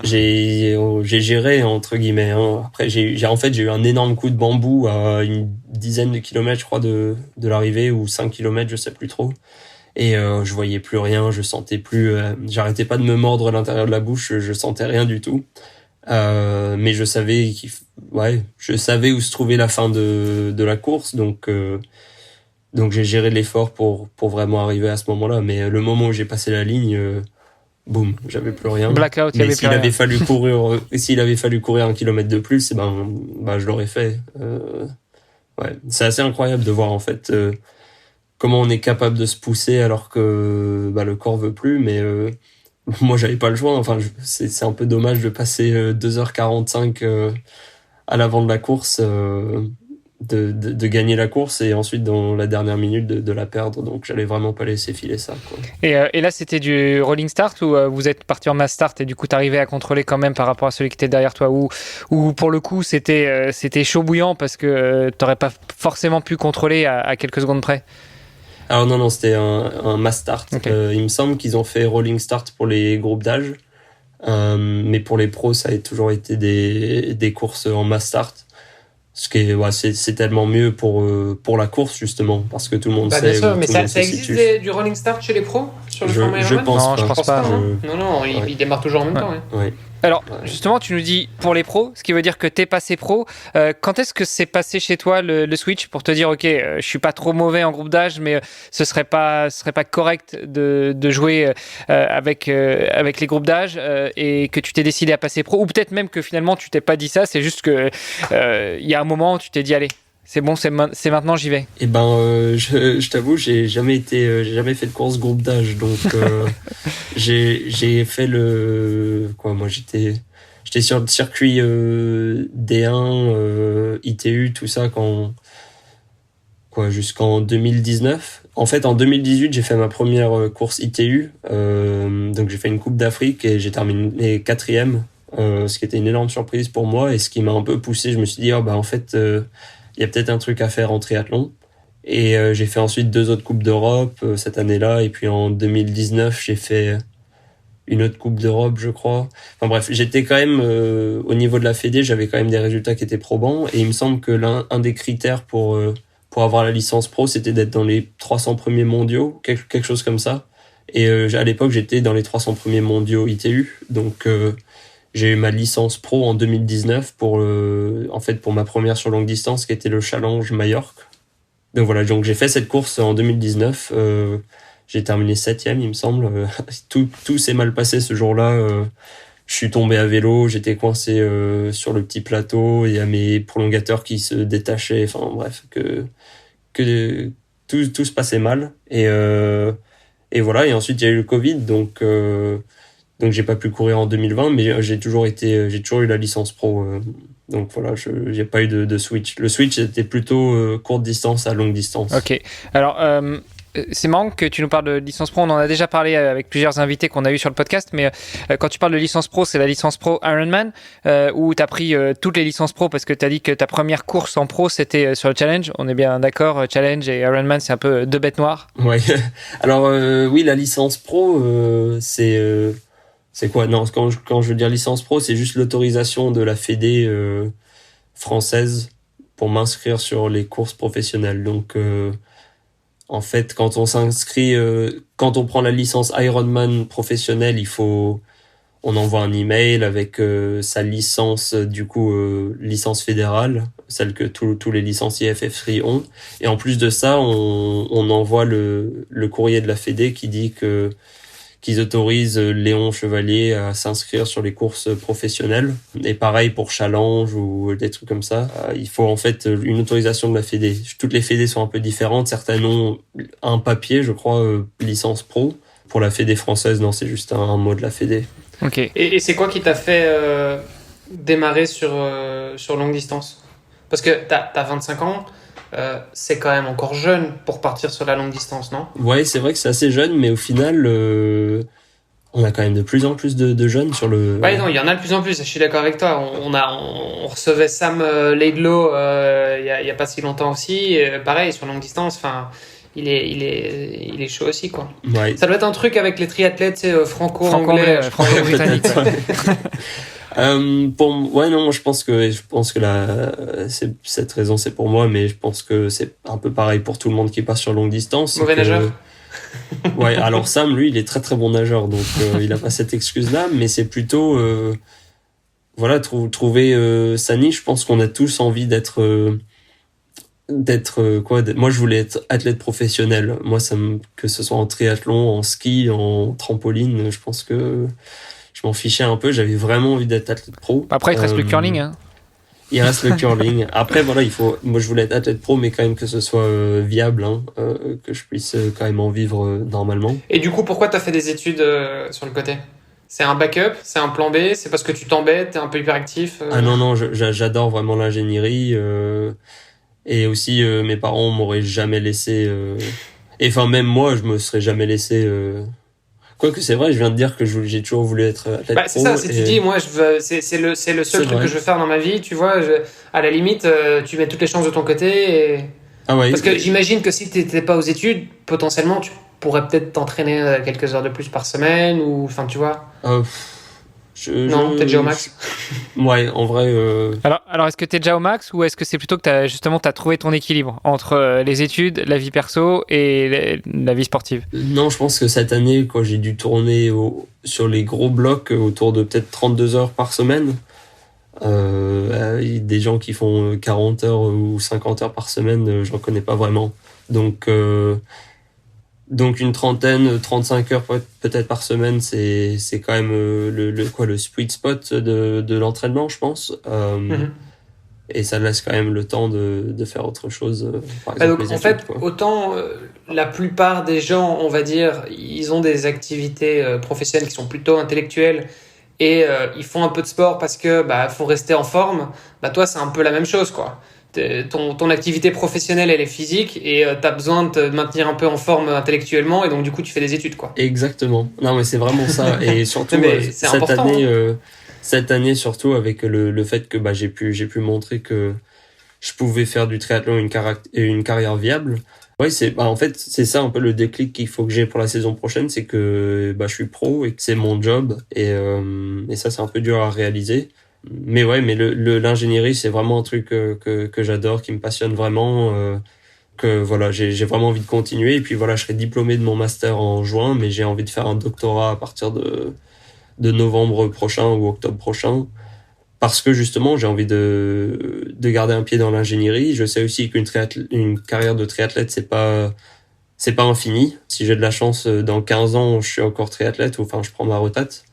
j'ai géré, entre guillemets. Hein. Après, j'ai eu un énorme coup de bambou à une dizaine de kilomètres, je crois, de l'arrivée, ou 5 kilomètres, je sais plus trop. Et je voyais plus rien, je sentais plus... j'arrêtais pas de me mordre à l'intérieur de la bouche, je sentais rien du tout. Mais je savais où se trouvait la fin de la course, donc j'ai géré l'effort pour vraiment arriver à ce moment-là. Mais le moment où j'ai passé la ligne, boum, j'avais plus rien. Blackout, il y avait plus rien. S'il avait fallu courir 1 kilomètre de plus, je l'aurais fait. Ouais, c'est assez incroyable de voir en fait comment on est capable de se pousser alors que le corps veut plus, mais moi j'avais pas le choix. Enfin, c'est un peu dommage de passer 2h45 à l'avant de la course, de gagner la course et ensuite dans la dernière minute de la perdre. Donc j'allais vraiment pas laisser filer ça, quoi. Et là c'était du rolling start ou vous êtes parti en mass start et du coup t'arrivais à contrôler quand même par rapport à celui qui était derrière toi, ou pour le coup c'était chaud bouillant parce que t'aurais pas forcément pu contrôler à quelques secondes près? Alors non, c'était un mass start. Okay. Il me semble qu'ils ont fait rolling start pour les groupes d'âge, mais pour les pros ça a toujours été des courses en mass start. Ce qui est, c'est tellement mieux pour la course justement, parce que tout le monde sait. Bien sûr, mais ça existe du rolling start chez les pros sur le format je Ironman? Non, je pense pas. Non, ils démarrent toujours en même temps. Ouais. Alors, justement, tu nous dis pour les pros, ce qui veut dire que t'es passé pro. Quand est-ce que c'est passé chez toi le switch pour te dire, ok, je suis pas trop mauvais en groupe d'âge, mais ce serait pas correct de jouer avec les groupes d'âge, et que tu t'es décidé à passer pro, ou peut-être même que finalement tu t'es pas dit ça, c'est juste que il y a un moment où tu t'es dit, allez, c'est bon, c'est maintenant, j'y vais. Et je t'avoue, j'ai jamais fait de course groupe d'âge, donc j'ai fait moi j'étais sur le circuit D1, ITU, tout ça jusqu'en 2019. En fait, en 2018, j'ai fait ma première course ITU, donc j'ai fait une Coupe d'Afrique et j'ai terminé 4e, ce qui était une énorme surprise pour moi et ce qui m'a un peu poussé. Je me suis dit, en fait, il y a peut-être un truc à faire en triathlon. Et j'ai fait ensuite 2 autres Coupes d'Europe cette année-là. Et puis en 2019, j'ai fait une autre Coupe d'Europe, je crois. Enfin bref, j'étais quand même, au niveau de la Fédé, j'avais quand même des résultats qui étaient probants. Et il me semble que un des critères pour avoir la licence pro, c'était d'être dans les 300 premiers mondiaux, quelque chose comme ça. Et à l'époque, j'étais dans les 300 premiers mondiaux ITU. Donc j'ai eu ma licence pro en 2019 pour ma première sur longue distance qui était le Challenge Majorque. Donc voilà, donc j'ai fait cette course en 2019. j'ai terminé 7e, il me semble. Tout s'est mal passé ce jour-là. Je suis tombé à vélo, j'étais coincé sur le petit plateau, il y a mes prolongateurs qui se détachaient, enfin bref, que tout se passait mal. Et voilà, et ensuite il y a eu le Covid, donc j'ai pas pu courir en 2020, mais j'ai toujours eu la licence pro. Donc voilà, j'ai pas eu de switch. Le switch était plutôt courte distance à longue distance. Ok. Alors, c'est marrant que tu nous parles de licence pro. On en a déjà parlé avec plusieurs invités qu'on a eu sur le podcast, mais quand tu parles de licence pro, c'est la licence pro Ironman, où tu as pris toutes les licences pro parce que tu as dit que ta première course en pro, c'était sur le challenge. On est bien d'accord, challenge et Ironman, c'est un peu deux bêtes noires. Ouais. Alors oui, la licence pro, c'est quoi? Non, quand je veux dire licence pro, c'est juste l'autorisation de la Fédé française pour m'inscrire sur les courses professionnelles. Donc en fait, quand on s'inscrit, quand on prend la licence Ironman professionnelle, on envoie un email avec sa licence, licence fédérale, celle que tous les licenciés FF3 ont. Et en plus de ça, on envoie le courrier de la Fédé qui dit qu'ils autorisent Léon Chevalier à s'inscrire sur les courses professionnelles. Et pareil pour Challenge ou des trucs comme ça. Il faut en fait une autorisation de la Fédé. Toutes les Fédés sont un peu différentes. Certaines ont un papier, je crois, licence pro. Pour la Fédé française, non, c'est juste un mot de la Fédé. Ok. Et c'est quoi qui t'a fait démarrer sur longue distance? Parce que t'as 25 ans, c'est quand même encore jeune pour partir sur la longue distance, non? Ouais, c'est vrai que c'est assez jeune, mais au final, on a quand même de plus en plus de jeunes sur le... Ouais, non, il y en a de plus en plus, je suis d'accord avec toi. On recevait Sam Laidlaw il y a pas si longtemps aussi. Pareil, sur longue distance, enfin... Il est chaud aussi, quoi. Ouais. Ça doit être un truc avec les triathlètes franco-anglais, franco-britannique. Non, je pense que cette raison c'est pour moi, mais je pense que c'est un peu pareil pour tout le monde qui passe sur longue distance. Mauvais nageur. Ouais, alors Sam, lui, il est très très bon nageur, donc il a pas cette excuse-là, mais c'est plutôt trouver sa niche. Je pense qu'on a tous envie d'être moi je voulais être athlète professionnel. Moi que ce soit en triathlon, en ski, en trampoline, je pense que je m'en fichais un peu, j'avais vraiment envie d'être athlète pro. Après il te reste le curling, hein. Il reste le curling. Après voilà, moi je voulais être athlète pro, mais quand même que ce soit viable, que je puisse quand même en vivre normalement. Et du coup, pourquoi t'as fait des études sur le côté? C'est un backup, c'est un plan B, c'est parce que tu t'embêtes, t'es un peu hyperactif? Ah non, j'adore vraiment l'ingénierie. Et aussi, mes parents m'auraient jamais laissé... Et enfin, même moi, je me serais jamais laissé... Quoique c'est vrai, je viens de dire que j'ai toujours voulu être athlète pro. C'est ça, si tu dis, moi, c'est le seul truc que je veux faire dans ma vie, tu vois, à la limite, tu mets toutes les chances de ton côté. Ah ouais. Parce que j'imagine que si t'étais pas aux études, potentiellement, tu pourrais peut-être t'entraîner quelques heures de plus par semaine, ou, enfin, tu vois. Non, t'es déjà au max. Ouais, en vrai. Alors, est-ce que t'es déjà au max ou est-ce que c'est plutôt que t'as trouvé ton équilibre entre les études, la vie perso et la vie sportive? Non, je pense que cette année, quand j'ai dû tourner sur les gros blocs autour de peut-être 32 heures par semaine, des gens qui font 40 heures ou 50 heures par semaine, j'en connais pas vraiment. Donc une 35 heures peut-être par semaine, c'est quand même le sweet spot de l'entraînement, je pense. Et ça laisse quand même le temps de faire autre chose. Par exemple, donc, en fait, autant la plupart des gens, on va dire, ils ont des activités professionnelles qui sont plutôt intellectuelles et ils font un peu de sport parce que faut rester en forme. Toi, c'est un peu la même chose, quoi. Ton activité professionnelle, elle est physique et t'as besoin de te maintenir un peu en forme intellectuellement et donc du coup tu fais des études, quoi. Exactement. Non mais c'est vraiment ça. Et surtout cette année surtout avec le fait que j'ai pu montrer que je pouvais faire du triathlon une carrière viable. Ouais, en fait c'est ça un peu le déclic qu'il faut que j'ai pour la saison prochaine, c'est que je suis pro et que c'est mon job et ça c'est un peu dur à réaliser. Mais ouais, mais l'ingénierie, c'est vraiment un truc que j'adore, qui me passionne vraiment, que voilà, j'ai vraiment envie de continuer. Et puis voilà, je serai diplômé de mon master en juin, mais j'ai envie de faire un doctorat à partir de novembre prochain ou octobre prochain, parce que justement, j'ai envie de garder un pied dans l'ingénierie. Je sais aussi qu'une carrière de triathlète, c'est pas c'est pas infini. Si j'ai de la chance, dans 15 ans, je suis encore triathlète, ou enfin, je prends ma retraite.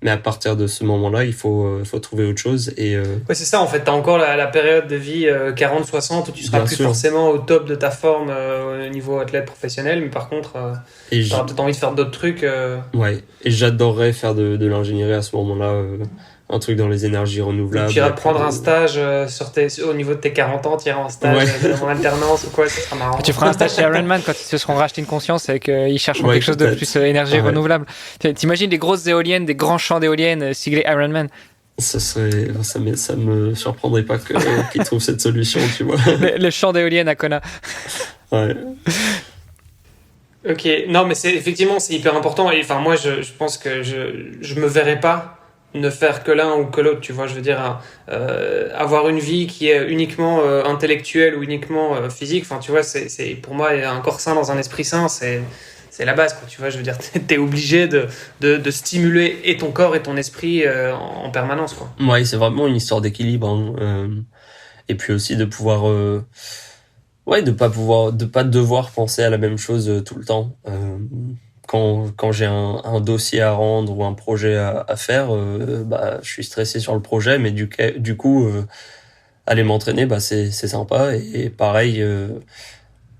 Mais à partir de ce moment-là, il faut trouver autre chose. Et Ouais, c'est ça, en fait. Tu as encore la période de vie 40-60 où tu seras bien plus sûr. forcément au top de ta forme au niveau athlète professionnel, mais par contre, Et tu auras peut-être envie de faire d'autres trucs. ouais, et j'adorerais faire de l'ingénierie à ce moment-là, un truc dans les énergies renouvelables. Tu iras prendre un stage au niveau de tes 40 ans, tu iras en stage en alternance ou quoi, ça sera marrant. Tu feras un stage chez Ironman quand ils se seront rachetés une conscience et qu'ils chercheront Ouais, quelque chose de peut-être. plus énergie renouvelable. T'imagines des grosses éoliennes, des grands champs d'éoliennes siglés Ironman. Ça me surprendrait pas qu'ils trouvent cette solution, tu vois. Le champ d'éoliennes à Kona. Ouais. Ok, non, mais effectivement, c'est hyper important. Et enfin, moi, je pense que je me verrais pas ne faire que l'un ou que l'autre, tu vois. Je veux dire, avoir une vie qui est uniquement intellectuelle ou uniquement physique. Enfin, tu vois, c'est pour moi un corps sain dans un esprit sain, c'est la base, quoi. Tu vois, je veux dire, t'es obligé de stimuler et ton corps et ton esprit en permanence, quoi. Ouais, c'est vraiment une histoire d'équilibre, hein. Et puis aussi de pouvoir, de pas devoir penser à la même chose tout le temps. Quand j'ai un dossier à rendre ou un projet à faire, je suis stressé sur le projet, mais du coup, aller m'entraîner, c'est sympa. Et pareil,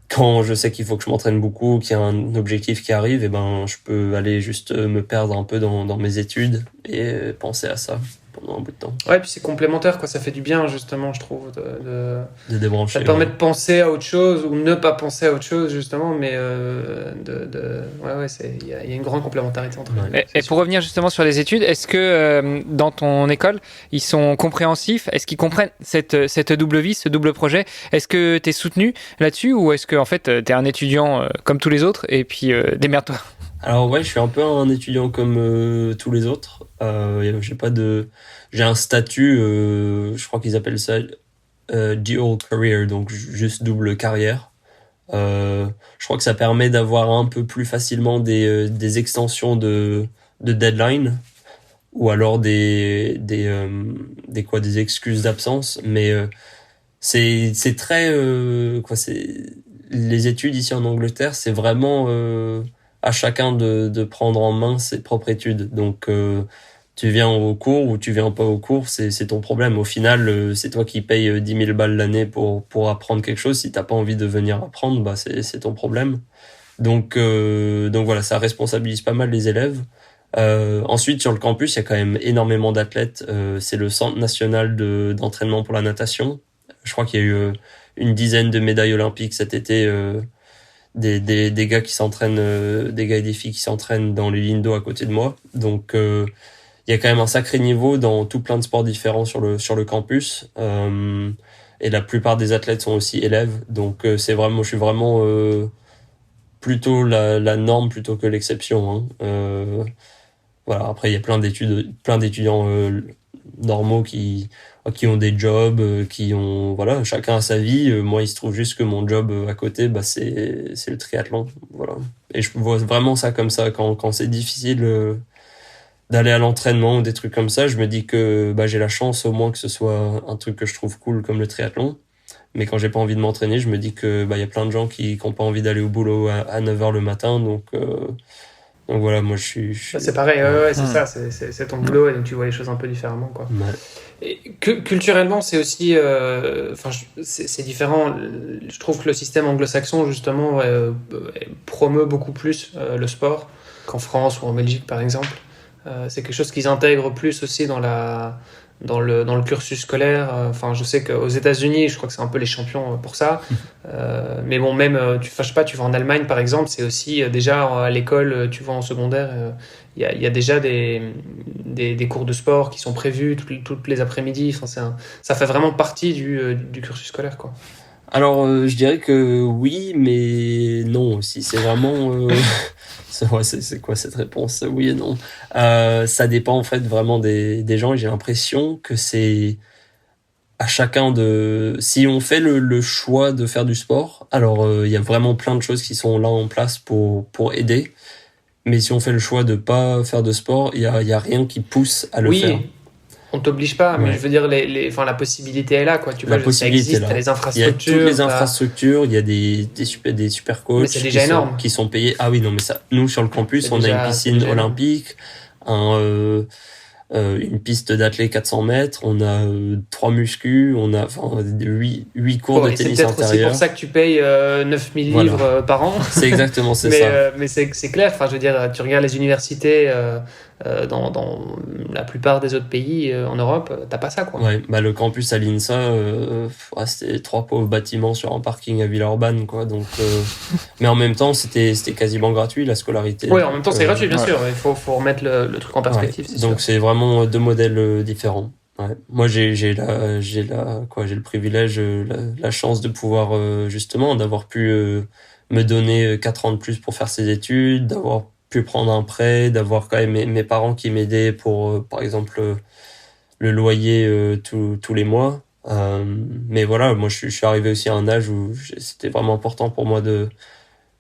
quand je sais qu'il faut que je m'entraîne beaucoup, qu'il y a un objectif qui arrive, et je peux aller juste me perdre un peu dans mes études et penser à ça pendant un bout de temps. Ouais, puis c'est complémentaire, quoi. Ça fait du bien, justement, je trouve, De débrancher. ça te permet de penser à autre chose ou ne pas penser à autre chose, justement, mais il y a une grande complémentarité entre les deux. Et pour revenir justement sur les études, est-ce que dans ton école, ils sont compréhensifs? Est-ce qu'ils comprennent cette double vie, ce double projet? Est-ce que tu es soutenu là-dessus ou est-ce que en fait, tu es un étudiant comme tous les autres et puis démerde-toi? Alors ouais, je suis un peu un étudiant comme tous les autres. J'ai un statut, je crois qu'ils appellent ça dual career, donc juste double carrière. Je crois que ça permet d'avoir un peu plus facilement des extensions de deadline ou alors des excuses d'absence. Mais c'est très les études ici en Angleterre, c'est vraiment à chacun de prendre en main ses propres études. Donc tu viens au cours ou tu viens pas au cours, c'est ton problème. Au final, c'est toi qui payes 10 000 balles l'année pour apprendre quelque chose. Si t'as pas envie de venir apprendre, c'est ton problème. Donc voilà, ça responsabilise pas mal les élèves. Ensuite, sur le campus, il y a quand même énormément d'athlètes. C'est le centre national d'entraînement pour la natation. Je crois qu'il y a eu une dizaine de médailles olympiques cet été. Des gars qui s'entraînent, des gars et des filles qui s'entraînent dans les lignes d'eau à côté de moi. Donc il y a quand même un sacré niveau dans tout plein de sports différents sur le campus. Et la plupart des athlètes sont aussi élèves. Donc je suis vraiment plutôt la norme plutôt que l'exception, hein. Voilà. Après, il y a plein d'étudiants normaux qui ont des jobs, voilà, chacun a sa vie. Moi, il se trouve juste que mon job à côté, c'est le triathlon, voilà. Et je vois vraiment ça comme ça quand c'est difficile d'aller à l'entraînement ou des trucs comme ça. Je me dis que j'ai la chance au moins que ce soit un truc que je trouve cool comme le triathlon. Mais quand j'ai pas envie de m'entraîner, je me dis que y a plein de gens qui ont pas envie d'aller au boulot à 9h le matin, donc voilà, moi je suis... C'est pareil, c'est ça, c'est ton boulot et donc tu vois les choses un peu différemment, quoi. Ouais. Et culturellement, c'est aussi, c'est différent. Je trouve que le système anglo-saxon justement promeut beaucoup plus le sport qu'en France ou en Belgique, par exemple. C'est quelque chose qu'ils intègrent plus aussi dans le cursus scolaire. Enfin, je sais qu'aux États-Unis, je crois que c'est un peu les champions pour ça. Mais bon, même, tu vas en Allemagne, par exemple, c'est aussi déjà à l'école, tu vas en secondaire, il y a déjà des cours de sport qui sont prévus toutes les après-midi. Enfin, ça fait vraiment partie du cursus scolaire, quoi. Alors, je dirais que oui, mais non aussi. C'est vraiment... c'est quoi cette réponse? Oui et non. Ça dépend en fait vraiment des gens. Et j'ai l'impression que c'est à chacun de... Si on fait le choix de faire du sport, alors il y a vraiment plein de choses qui sont là en place pour aider. Mais si on fait le choix de pas faire de sport, il y a rien qui pousse à le faire. On t'oblige pas, mais Ouais. je veux dire, enfin, la possibilité est là, quoi. Tu vois, ça possibilité est existe, là. t'as les Il y a infrastructures. toutes les infrastructures, il y a des super coachs Mais c'est déjà énorme. qui sont payés. Ah oui, non, mais ça, nous, sur le campus, C'est on a déjà- une c'est piscine déjà énorme. olympique, une piste d'athlée 400 mètres, on a 3 muscu, on a enfin 8 cours Bon, de et c'est tennis peut-être aussi intérieur. pour ça que tu payes 9000 Voilà. livres par an. C'est exactement c'est mais ça. mais c'est clair, enfin, je veux dire, tu regardes les universités dans la plupart des autres pays en Europe, t'as pas ça, quoi. Ouais, bah le campus à l'INSA, c'était 3 pauvres bâtiments sur un parking à Villeurbanne, quoi. Donc, mais en même temps, c'était quasiment gratuit la scolarité. Oui, en même temps, c'est gratuit, bien ouais. sûr. Il faut remettre le truc en perspective, Ouais. c'est Donc sûr. c'est vraiment 2 modèles différents. Ouais. Moi j'ai le privilège, la chance de pouvoir justement d'avoir pu me donner 4 ans de plus pour faire ces études, d'avoir pu prendre un prêt, d'avoir quand même mes parents qui m'aidaient pour par exemple le loyer tous les mois. Mais voilà, moi je suis arrivé aussi à un âge où c'était vraiment important pour moi de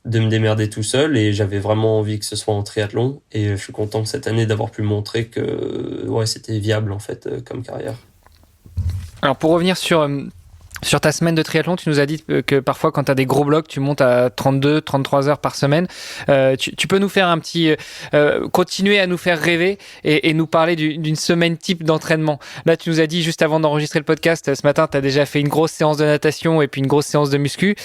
me démerder tout seul et j'avais vraiment envie que ce soit en triathlon et je suis content cette année d'avoir pu montrer que ouais c'était viable en fait comme carrière. Alors pour revenir sur ta semaine de triathlon, tu nous as dit que parfois quand tu as des gros blocs, tu montes à 32, 33 heures par semaine. Tu peux nous faire un petit... continuer à nous faire rêver et nous parler d'une semaine type d'entraînement. Là, tu nous as dit juste avant d'enregistrer le podcast, ce matin, tu as déjà fait une grosse séance de natation et puis une grosse séance de muscu.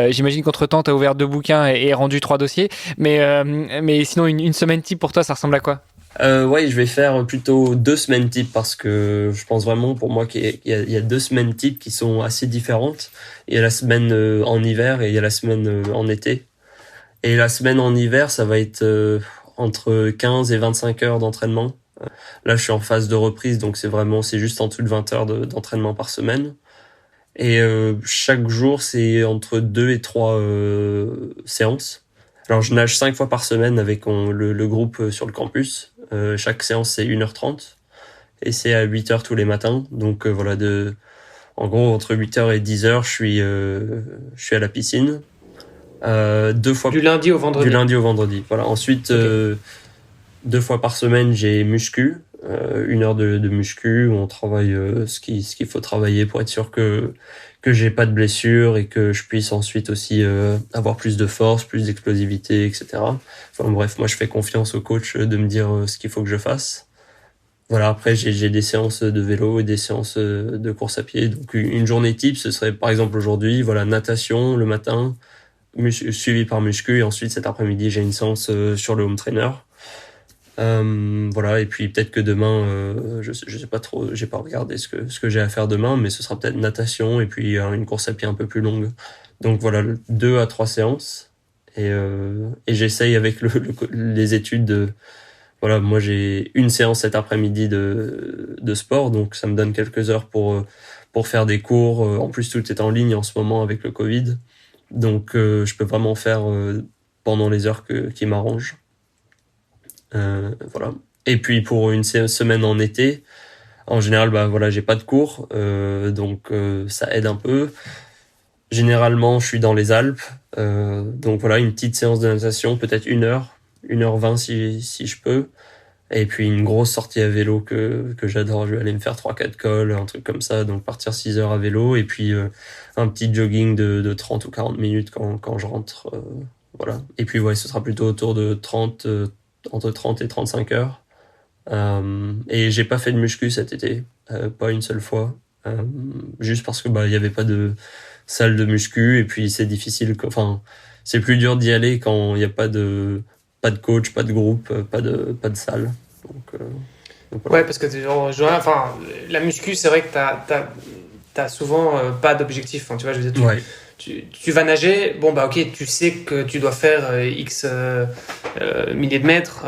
J'imagine qu'entre-temps, tu as ouvert 2 bouquins et rendu 3 dossiers. Mais sinon, une semaine type pour toi, ça ressemble à quoi ? Ouais, je vais faire plutôt 2 semaines type parce que je pense vraiment pour moi il y a 2 semaines type qui sont assez différentes. Il y a la semaine en hiver et il y a la semaine en été. Et la semaine en hiver, ça va être entre 15 et 25 heures d'entraînement. Là, je suis en phase de reprise, donc c'est juste en dessous de 20 heures d'entraînement par semaine. Et chaque jour, c'est entre 2 et 3 séances. Alors, je nage 5 fois par semaine avec le groupe sur le campus. Chaque séance, c'est 1h30. Et c'est à 8h tous les matins. Donc, voilà, en gros, entre 8h et 10h, je suis à la piscine. 2 fois Du lundi au vendredi. du lundi au vendredi. Voilà. Ensuite, Ok. 2 fois par semaine, j'ai muscu. 1 heure de muscu où on travaille ce qu'il faut travailler pour être sûr que j'ai pas de blessures et que je puisse ensuite aussi avoir plus de force, plus d'explosivité, etc. Enfin bref, moi je fais confiance au coach de me dire ce qu'il faut que je fasse. Voilà, après j'ai des séances de vélo et des séances de course à pied. Donc une journée type, ce serait par exemple aujourd'hui, voilà, natation le matin, suivi par muscu et ensuite cet après-midi j'ai une séance sur le home trainer. Voilà, et puis peut-être que demain, je sais pas trop, j'ai pas regardé ce que j'ai à faire demain, mais ce sera peut-être natation et puis une course à pied un peu plus longue. Donc voilà, 2 à 3 séances et j'essaye avec les études voilà, moi j'ai une séance cet après-midi de sport, donc ça me donne quelques heures pour faire des cours. En plus tout est en ligne en ce moment avec le Covid, donc je peux vraiment faire pendant les heures qui m'arrangent. Voilà. Et puis pour une semaine en été, en général, bah voilà, j'ai pas de cours, donc ça aide un peu. Généralement, je suis dans les Alpes, donc voilà, une petite séance de natation, peut-être 1h20 si je peux. Et puis une grosse sortie à vélo que j'adore. Je vais aller me faire 3-4 cols, un truc comme ça, donc partir 6 heures à vélo et puis un petit jogging de 30 ou 40 minutes quand je rentre. Voilà. Et puis ouais, ce sera plutôt autour de entre 30 et 35 heures. Et j'ai pas fait de muscu cet été, pas une seule fois, juste parce que bah il y avait pas de salle de muscu et puis c'est difficile, enfin c'est plus dur d'y aller quand il y a pas de coach, pas de groupe, pas de salle. Donc voilà. Ouais, parce que enfin, la muscu, c'est vrai que t'as souvent pas d'objectif. Enfin, tu vois, je veux dire, Ouais. tu vas nager, bon bah ok, tu sais que tu dois faire X milliers de mètres,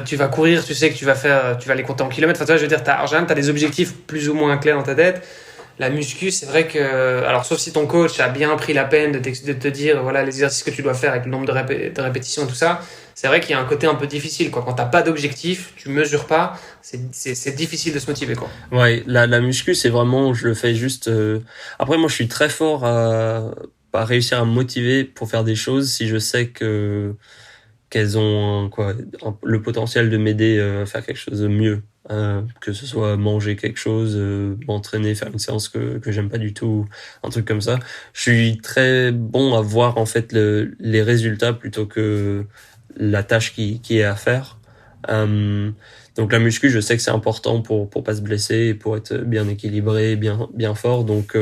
tu vas courir, tu sais que tu vas les compter en kilomètres. Enfin, tu vois, je veux dire, en général, t'as des objectifs plus ou moins clairs dans ta tête. La muscu, c'est vrai que, alors sauf si ton coach a bien pris la peine de te dire, voilà, les exercices que tu dois faire avec le nombre de répétitions et tout ça, c'est vrai qu'il y a un côté un peu difficile, quoi. Quand t'as pas d'objectif, tu mesures pas, c'est difficile de se motiver, quoi. Ouais, la muscu, c'est vraiment, je le fais juste. Après, moi, je suis très fort à réussir à me motiver pour faire des choses si je sais qu'elles ont le potentiel de m'aider à faire quelque chose de mieux. que ce soit manger quelque chose, m'entraîner, faire une séance que j'aime pas du tout, un truc comme ça. Je suis très bon à voir en fait les résultats plutôt que la tâche qui est à faire. Donc la muscu, je sais que c'est important pour pas se blesser et pour être bien équilibré, bien fort. Donc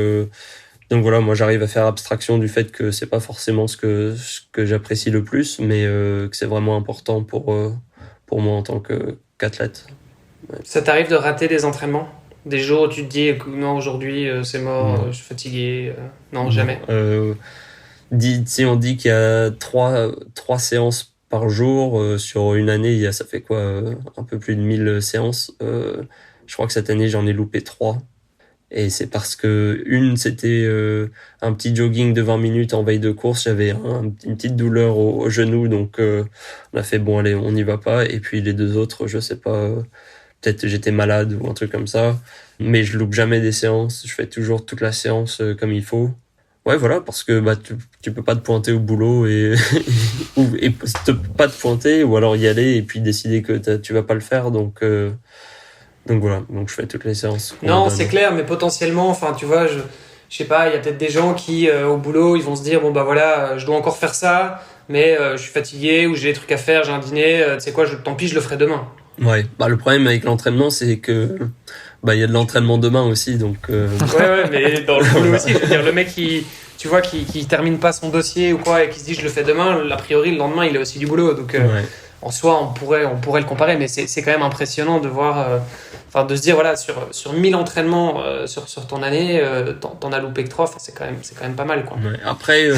voilà, moi j'arrive à faire abstraction du fait que c'est pas forcément ce que j'apprécie le plus, mais que c'est vraiment important pour moi en tant qu'athlète. Ouais. Ça t'arrive de rater des entraînements? Des jours où tu te dis, non, aujourd'hui, c'est mort, je suis fatigué. Non, jamais. Si on dit qu'il y a trois séances par jour sur une année, ça fait quoi, un peu plus de 1000 séances. Je crois que cette année j'en ai loupé 3. Et c'est parce que c'était un petit jogging de 20 minutes en veille de course. J'avais une petite douleur au genou, donc on a fait bon allez, on n'y va pas. Et puis les 2 autres, je sais pas, peut-être j'étais malade ou un truc comme ça. Mais je loupe jamais des séances. Je fais toujours toute la séance comme il faut. Ouais, voilà, parce que tu peux pas te pointer au boulot et pas te pointer ou alors y aller et puis décider que tu vas pas le faire. Donc voilà, donc je fais toutes les séances. Non, c'est clair, mais potentiellement, enfin, tu vois, je sais pas, il y a peut-être des gens qui, au boulot, ils vont se dire, bon, bah voilà, je dois encore faire ça, mais je suis fatigué ou j'ai des trucs à faire, j'ai un dîner, tu sais quoi, tant pis, je le ferai demain. Ouais, le problème avec l'entraînement, c'est que, il y a de l'entraînement demain aussi, donc. Ouais, mais dans le boulot aussi, je veux dire, le mec tu vois, qui termine pas son dossier ou quoi et qui se dit, je le fais demain, a priori, le lendemain, il a aussi du boulot, donc. Ouais. En soi, on pourrait le comparer, mais c'est quand même impressionnant de voir, de se dire, voilà, sur 1000 entraînements sur ton année, t'en as loupé que 3, c'est quand même pas mal, quoi. Ouais. Après,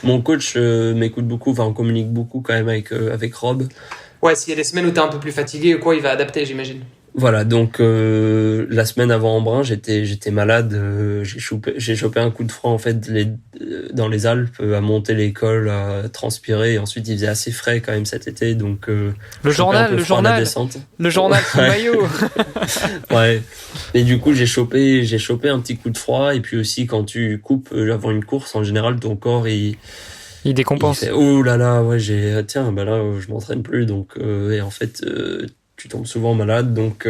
mon coach m'écoute beaucoup, on communique beaucoup quand même avec Rob. Ouais, s'il y a des semaines où t'es un peu plus fatigué ou quoi, il va adapter, j'imagine. Voilà, donc la semaine avant Embrun, j'étais malade, j'ai chopé un coup de froid en fait dans les Alpes, à monter les cols, à transpirer, et ensuite il faisait assez frais quand même cet été, donc le journal sous maillot. Ouais. Et du coup, j'ai chopé un petit coup de froid, et puis aussi quand tu coupes avant une course, en général ton corps il décompense. Il fait, oh là là, ouais, tiens, là je m'entraîne plus, donc et en fait tu tombes souvent malade, donc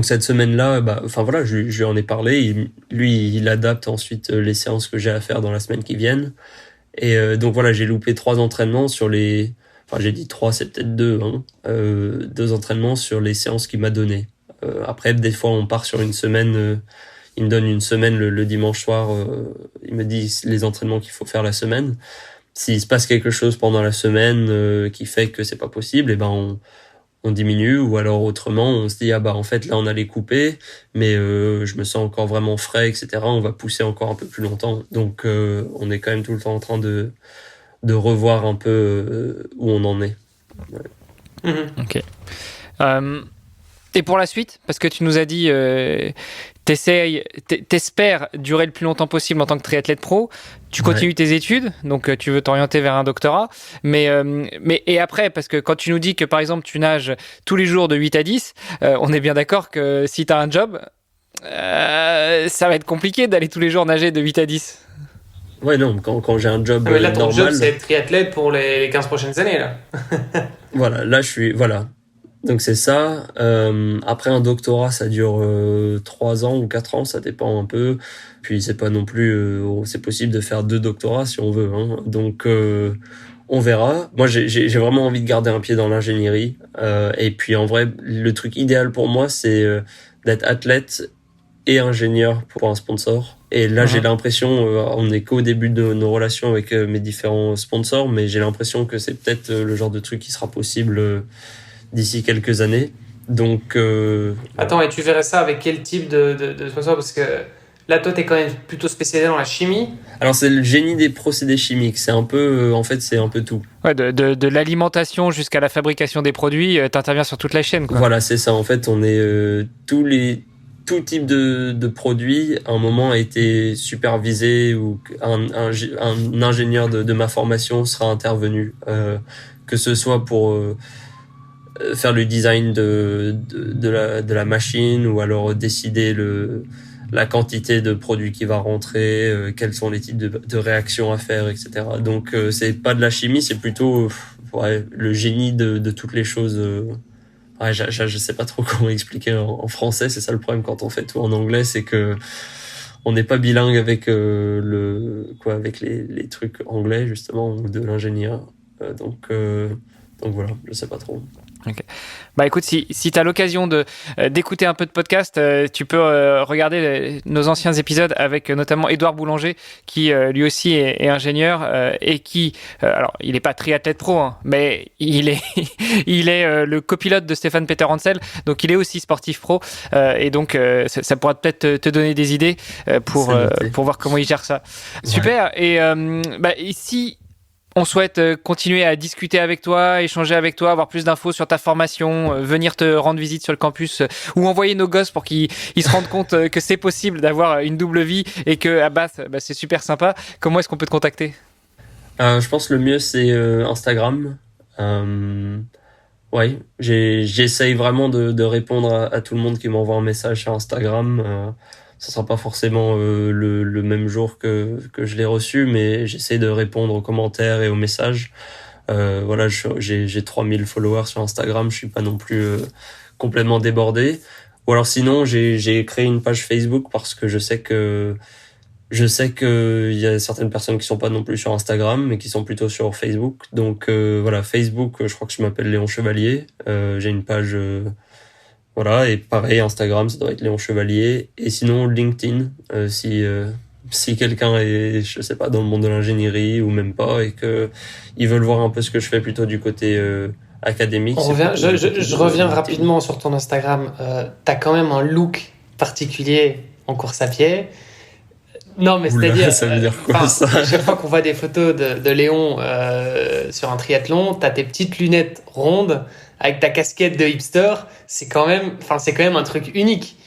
cette semaine-là, voilà, je lui en ai parlé. Il adapte ensuite les séances que j'ai à faire dans la semaine qui viennent. Et donc voilà, j'ai loupé 3 entraînements sur les. Enfin, j'ai dit 3, c'est peut-être 2. 2 entraînements sur les séances qu'il m'a données. Après, des fois, on part sur une semaine. Il me donne une semaine le dimanche soir. Il me dit les entraînements qu'il faut faire la semaine. S'il se passe quelque chose pendant la semaine qui fait que c'est pas possible, et on diminue, ou alors autrement on se dit en fait là on allait couper, mais je me sens encore vraiment frais, etc. On va pousser encore un peu plus longtemps, donc on est quand même tout le temps en train de revoir un peu où on en est. Ouais. Ok. Et pour la suite, parce que tu nous as dit t'espères durer le plus longtemps possible en tant que triathlète pro. Tu continues tes études, donc tu veux t'orienter vers un doctorat. Mais et après, parce que quand tu nous dis que par exemple tu nages tous les jours de 8 à 10, on est bien d'accord que si tu as un job, ça va être compliqué d'aller tous les jours nager de 8 à 10. Ouais, non, quand j'ai un job mais là, ton normal... job, c'est être triathlète pour les 15 prochaines années, là. Voilà, là, voilà. Donc c'est ça. Après un doctorat, ça dure 3 ans ou 4 ans, ça dépend un peu. Puis c'est pas non plus, c'est possible de faire 2 doctorats si on veut. Donc on verra. Moi j'ai vraiment envie de garder un pied dans l'ingénierie. Et puis en vrai, le truc idéal pour moi, c'est d'être athlète et ingénieur pour un sponsor. Et là j'ai l'impression, on n'est qu'au début de nos relations avec mes différents sponsors, mais j'ai l'impression que c'est peut-être le genre de truc qui sera possible d'ici quelques années. Donc attends, et tu verrais ça avec quel type de sponsor? Parce que là, toi, t'es quand même plutôt spécialisé dans la chimie. Alors, c'est le génie des procédés chimiques. C'est un peu, en fait, c'est un peu tout. Ouais, de l'alimentation jusqu'à la fabrication des produits, t'interviens sur toute la chaîne, quoi. Voilà, c'est ça. En fait, on est tout type de produits, à un moment a été supervisé, ou un ingénieur de ma formation sera intervenu, que ce soit pour faire le design de la machine, ou alors décider la quantité de produits qui va rentrer, quels sont les types de réactions à faire, etc. Donc c'est pas de la chimie, c'est plutôt le génie de toutes les choses Ouais, je sais pas trop comment expliquer en français. C'est ça le problème quand on fait tout en anglais, c'est que on n'est pas bilingue avec avec les trucs anglais justement ou de l'ingénieur. Donc voilà, je sais pas trop. Ok. Bah écoute, si tu as l'occasion d'écouter un peu de podcast, tu peux regarder nos anciens épisodes avec notamment Édouard Boulanger, qui lui aussi est ingénieur et qui, alors il n'est pas triathlète pro, hein, mais il est, il est le copilote de Stéphane Peter Hansel, donc il est aussi sportif pro et donc ça pourra peut-être te donner des idées pour voir comment il gère ça. Ouais. Super. Et ici, on souhaite continuer à discuter avec toi, échanger avec toi, avoir plus d'infos sur ta formation, venir te rendre visite sur le campus ou envoyer nos gosses pour qu'ils se rendent compte que c'est possible d'avoir une double vie et qu'à Bath, c'est super sympa. Comment est-ce qu'on peut te contacter ? Je pense que le mieux, c'est Instagram. Ouais, j'essaye vraiment de répondre à tout le monde qui m'envoie un message sur Instagram. Ça sera pas forcément le même jour que je l'ai reçu, mais j'essaie de répondre aux commentaires et aux messages. Voilà, j'ai 3000 followers sur Instagram, je suis pas non plus complètement débordé. Ou alors sinon, j'ai créé une page Facebook parce que je sais que il y a certaines personnes qui sont pas non plus sur Instagram, mais qui sont plutôt sur Facebook. Donc voilà, Facebook, je crois que je m'appelle Léon Chevalier. J'ai une page voilà, et pareil, Instagram, ça doit être Léon Chevalier. Et sinon, LinkedIn, si quelqu'un est, je sais pas, dans le monde de l'ingénierie ou même pas, et que ils veulent voir un peu ce que je fais plutôt du côté académique. Je reviens rapidement sur ton Instagram. T'as quand même un look particulier en course à pied. Non, mais Oula, c'est-à-dire, ça veut dire quoi ça ? À chaque fois qu'on voit des photos de Léon sur un triathlon, t'as tes petites lunettes rondes avec ta casquette de hipster. C'est quand même un truc unique.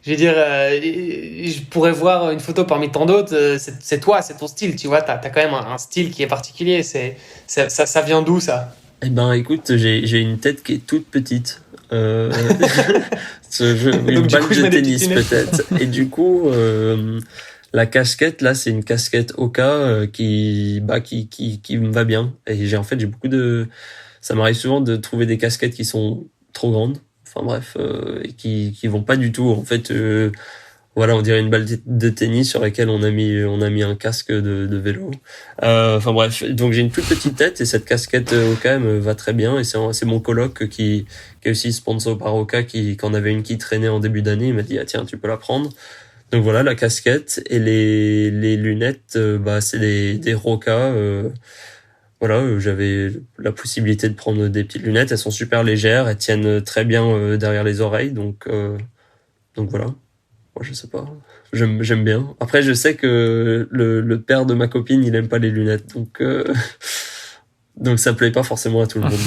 Je veux dire, je pourrais voir une photo parmi tant d'autres. C'est toi, c'est ton style. Tu vois, t'as quand même un style qui est particulier. Ça vient d'où ça ? Eh ben, écoute, j'ai une tête qui est toute petite. Une balle de tennis peut-être. Et du coup. La casquette, là, c'est une casquette Oka qui me va bien. Et j'ai ça m'arrive souvent de trouver des casquettes qui sont trop grandes. Enfin bref, et qui vont pas du tout. En fait, voilà, on dirait une balle de tennis sur laquelle on a mis un casque de vélo. Enfin bref, donc j'ai une toute petite tête et cette casquette Oka me va très bien. Et c'est mon coloc qui est aussi sponsor par Oka, qui en avait une qui traînait en début d'année. Il m'a dit, ah tiens, tu peux la prendre. Donc voilà, la casquette et les lunettes, c'est des Roka. Voilà, j'avais la possibilité de prendre des petites lunettes. Elles sont super légères, elles tiennent très bien derrière les oreilles. Donc voilà. Moi, je sais pas. J'aime bien. Après, je sais que le père de ma copine, il aime pas les lunettes, donc ça plaît pas forcément à tout le monde.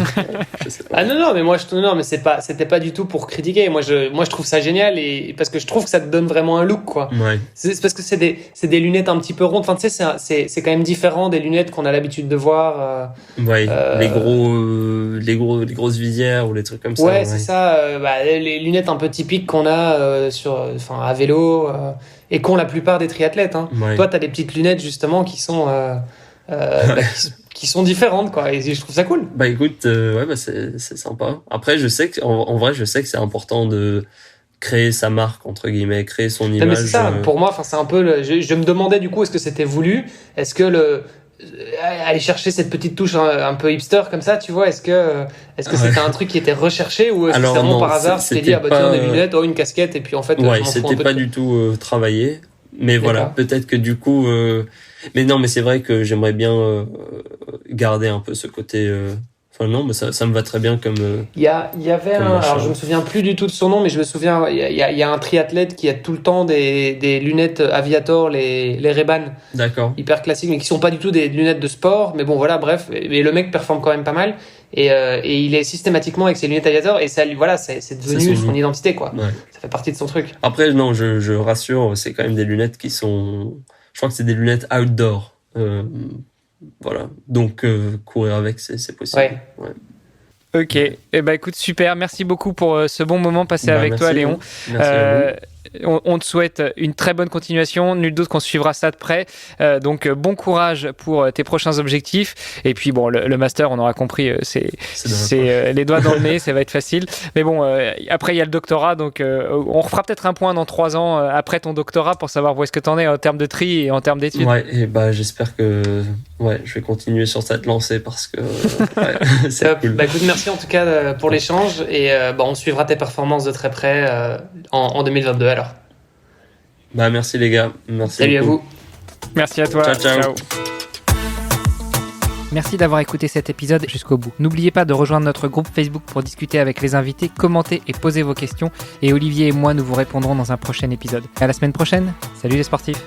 Je sais pas. Ah non, mais c'était pas du tout pour critiquer. Moi je trouve ça génial et parce que je trouve que ça te donne vraiment un look, quoi. Ouais. C'est parce que c'est des lunettes un petit peu rondes. Enfin, tu sais, c'est quand même différent des lunettes qu'on a l'habitude de voir. Ouais. Les grosses visières ou les trucs comme ça. Ouais, c'est ça. Les lunettes un peu typiques qu'on a à vélo et qu'ont la plupart des triathlètes. Hein. Ouais. Toi, t'as des petites lunettes justement qui sont qui sont différentes, quoi, et je trouve ça cool. Bah écoute, c'est sympa. Après, je sais que en vrai, je sais que c'est important de créer sa marque, entre guillemets, créer son image. Mais c'est ça, pour moi, c'est un peu je me demandais du coup, est-ce que c'était voulu, est-ce que aller chercher cette petite touche un peu hipster comme ça, tu vois, est-ce que c'était un truc qui était recherché ou est-ce que c'est vraiment par hasard, tu t'es dit, tiens, des lunettes, une casquette, et puis en fait, ouais, c'était pas du tout travaillé. Mais voilà, peut-être que du coup, mais non, mais c'est vrai que j'aimerais bien garder un peu ce côté. Enfin non, mais ça me va très bien comme. Il y avait alors je me souviens plus du tout de son nom, mais je me souviens, il y a un triathlète qui a tout le temps des lunettes Aviator, les Ray-Ban. D'accord. Hyper classiques, mais qui sont pas du tout des lunettes de sport. Mais bon, voilà, bref. Mais le mec performe quand même pas mal. Et il est systématiquement avec ses lunettes Aviator, et ça, voilà, c'est devenu son identité, quoi. Ouais. Ça fait partie de son truc. Après, non, je rassure, c'est quand même des lunettes qui sont. Je crois que c'est des lunettes outdoor. Voilà. Donc, courir avec, c'est possible. Ouais. Ok. Eh ben, écoute, super. Merci beaucoup pour ce bon moment passé avec toi, Léon. Merci à vous. on te souhaite une très bonne continuation. Nul doute qu'on suivra ça de près. Donc, bon courage pour tes prochains objectifs. Et puis, bon, le master, on aura compris, c'est les doigts dans le nez, ça va être facile. Mais bon, après, il y a le doctorat. Donc, on refera peut-être un point dans 3 ans après ton doctorat pour savoir où est-ce que tu en es en termes de tri et en termes d'études. Ouais, et j'espère que je vais continuer sur cette lancée parce que c'est cool. Écoute, merci en tout cas pour l'échange et on suivra tes performances de très près en 2022 alors. Merci les gars. Merci. Salut beaucoup. à vous. Merci à toi. Ciao. Merci d'avoir écouté cet épisode jusqu'au bout. N'oubliez pas de rejoindre notre groupe Facebook pour discuter avec les invités, commenter et poser vos questions. Et Olivier et moi, nous vous répondrons dans un prochain épisode. À la semaine prochaine. Salut les sportifs.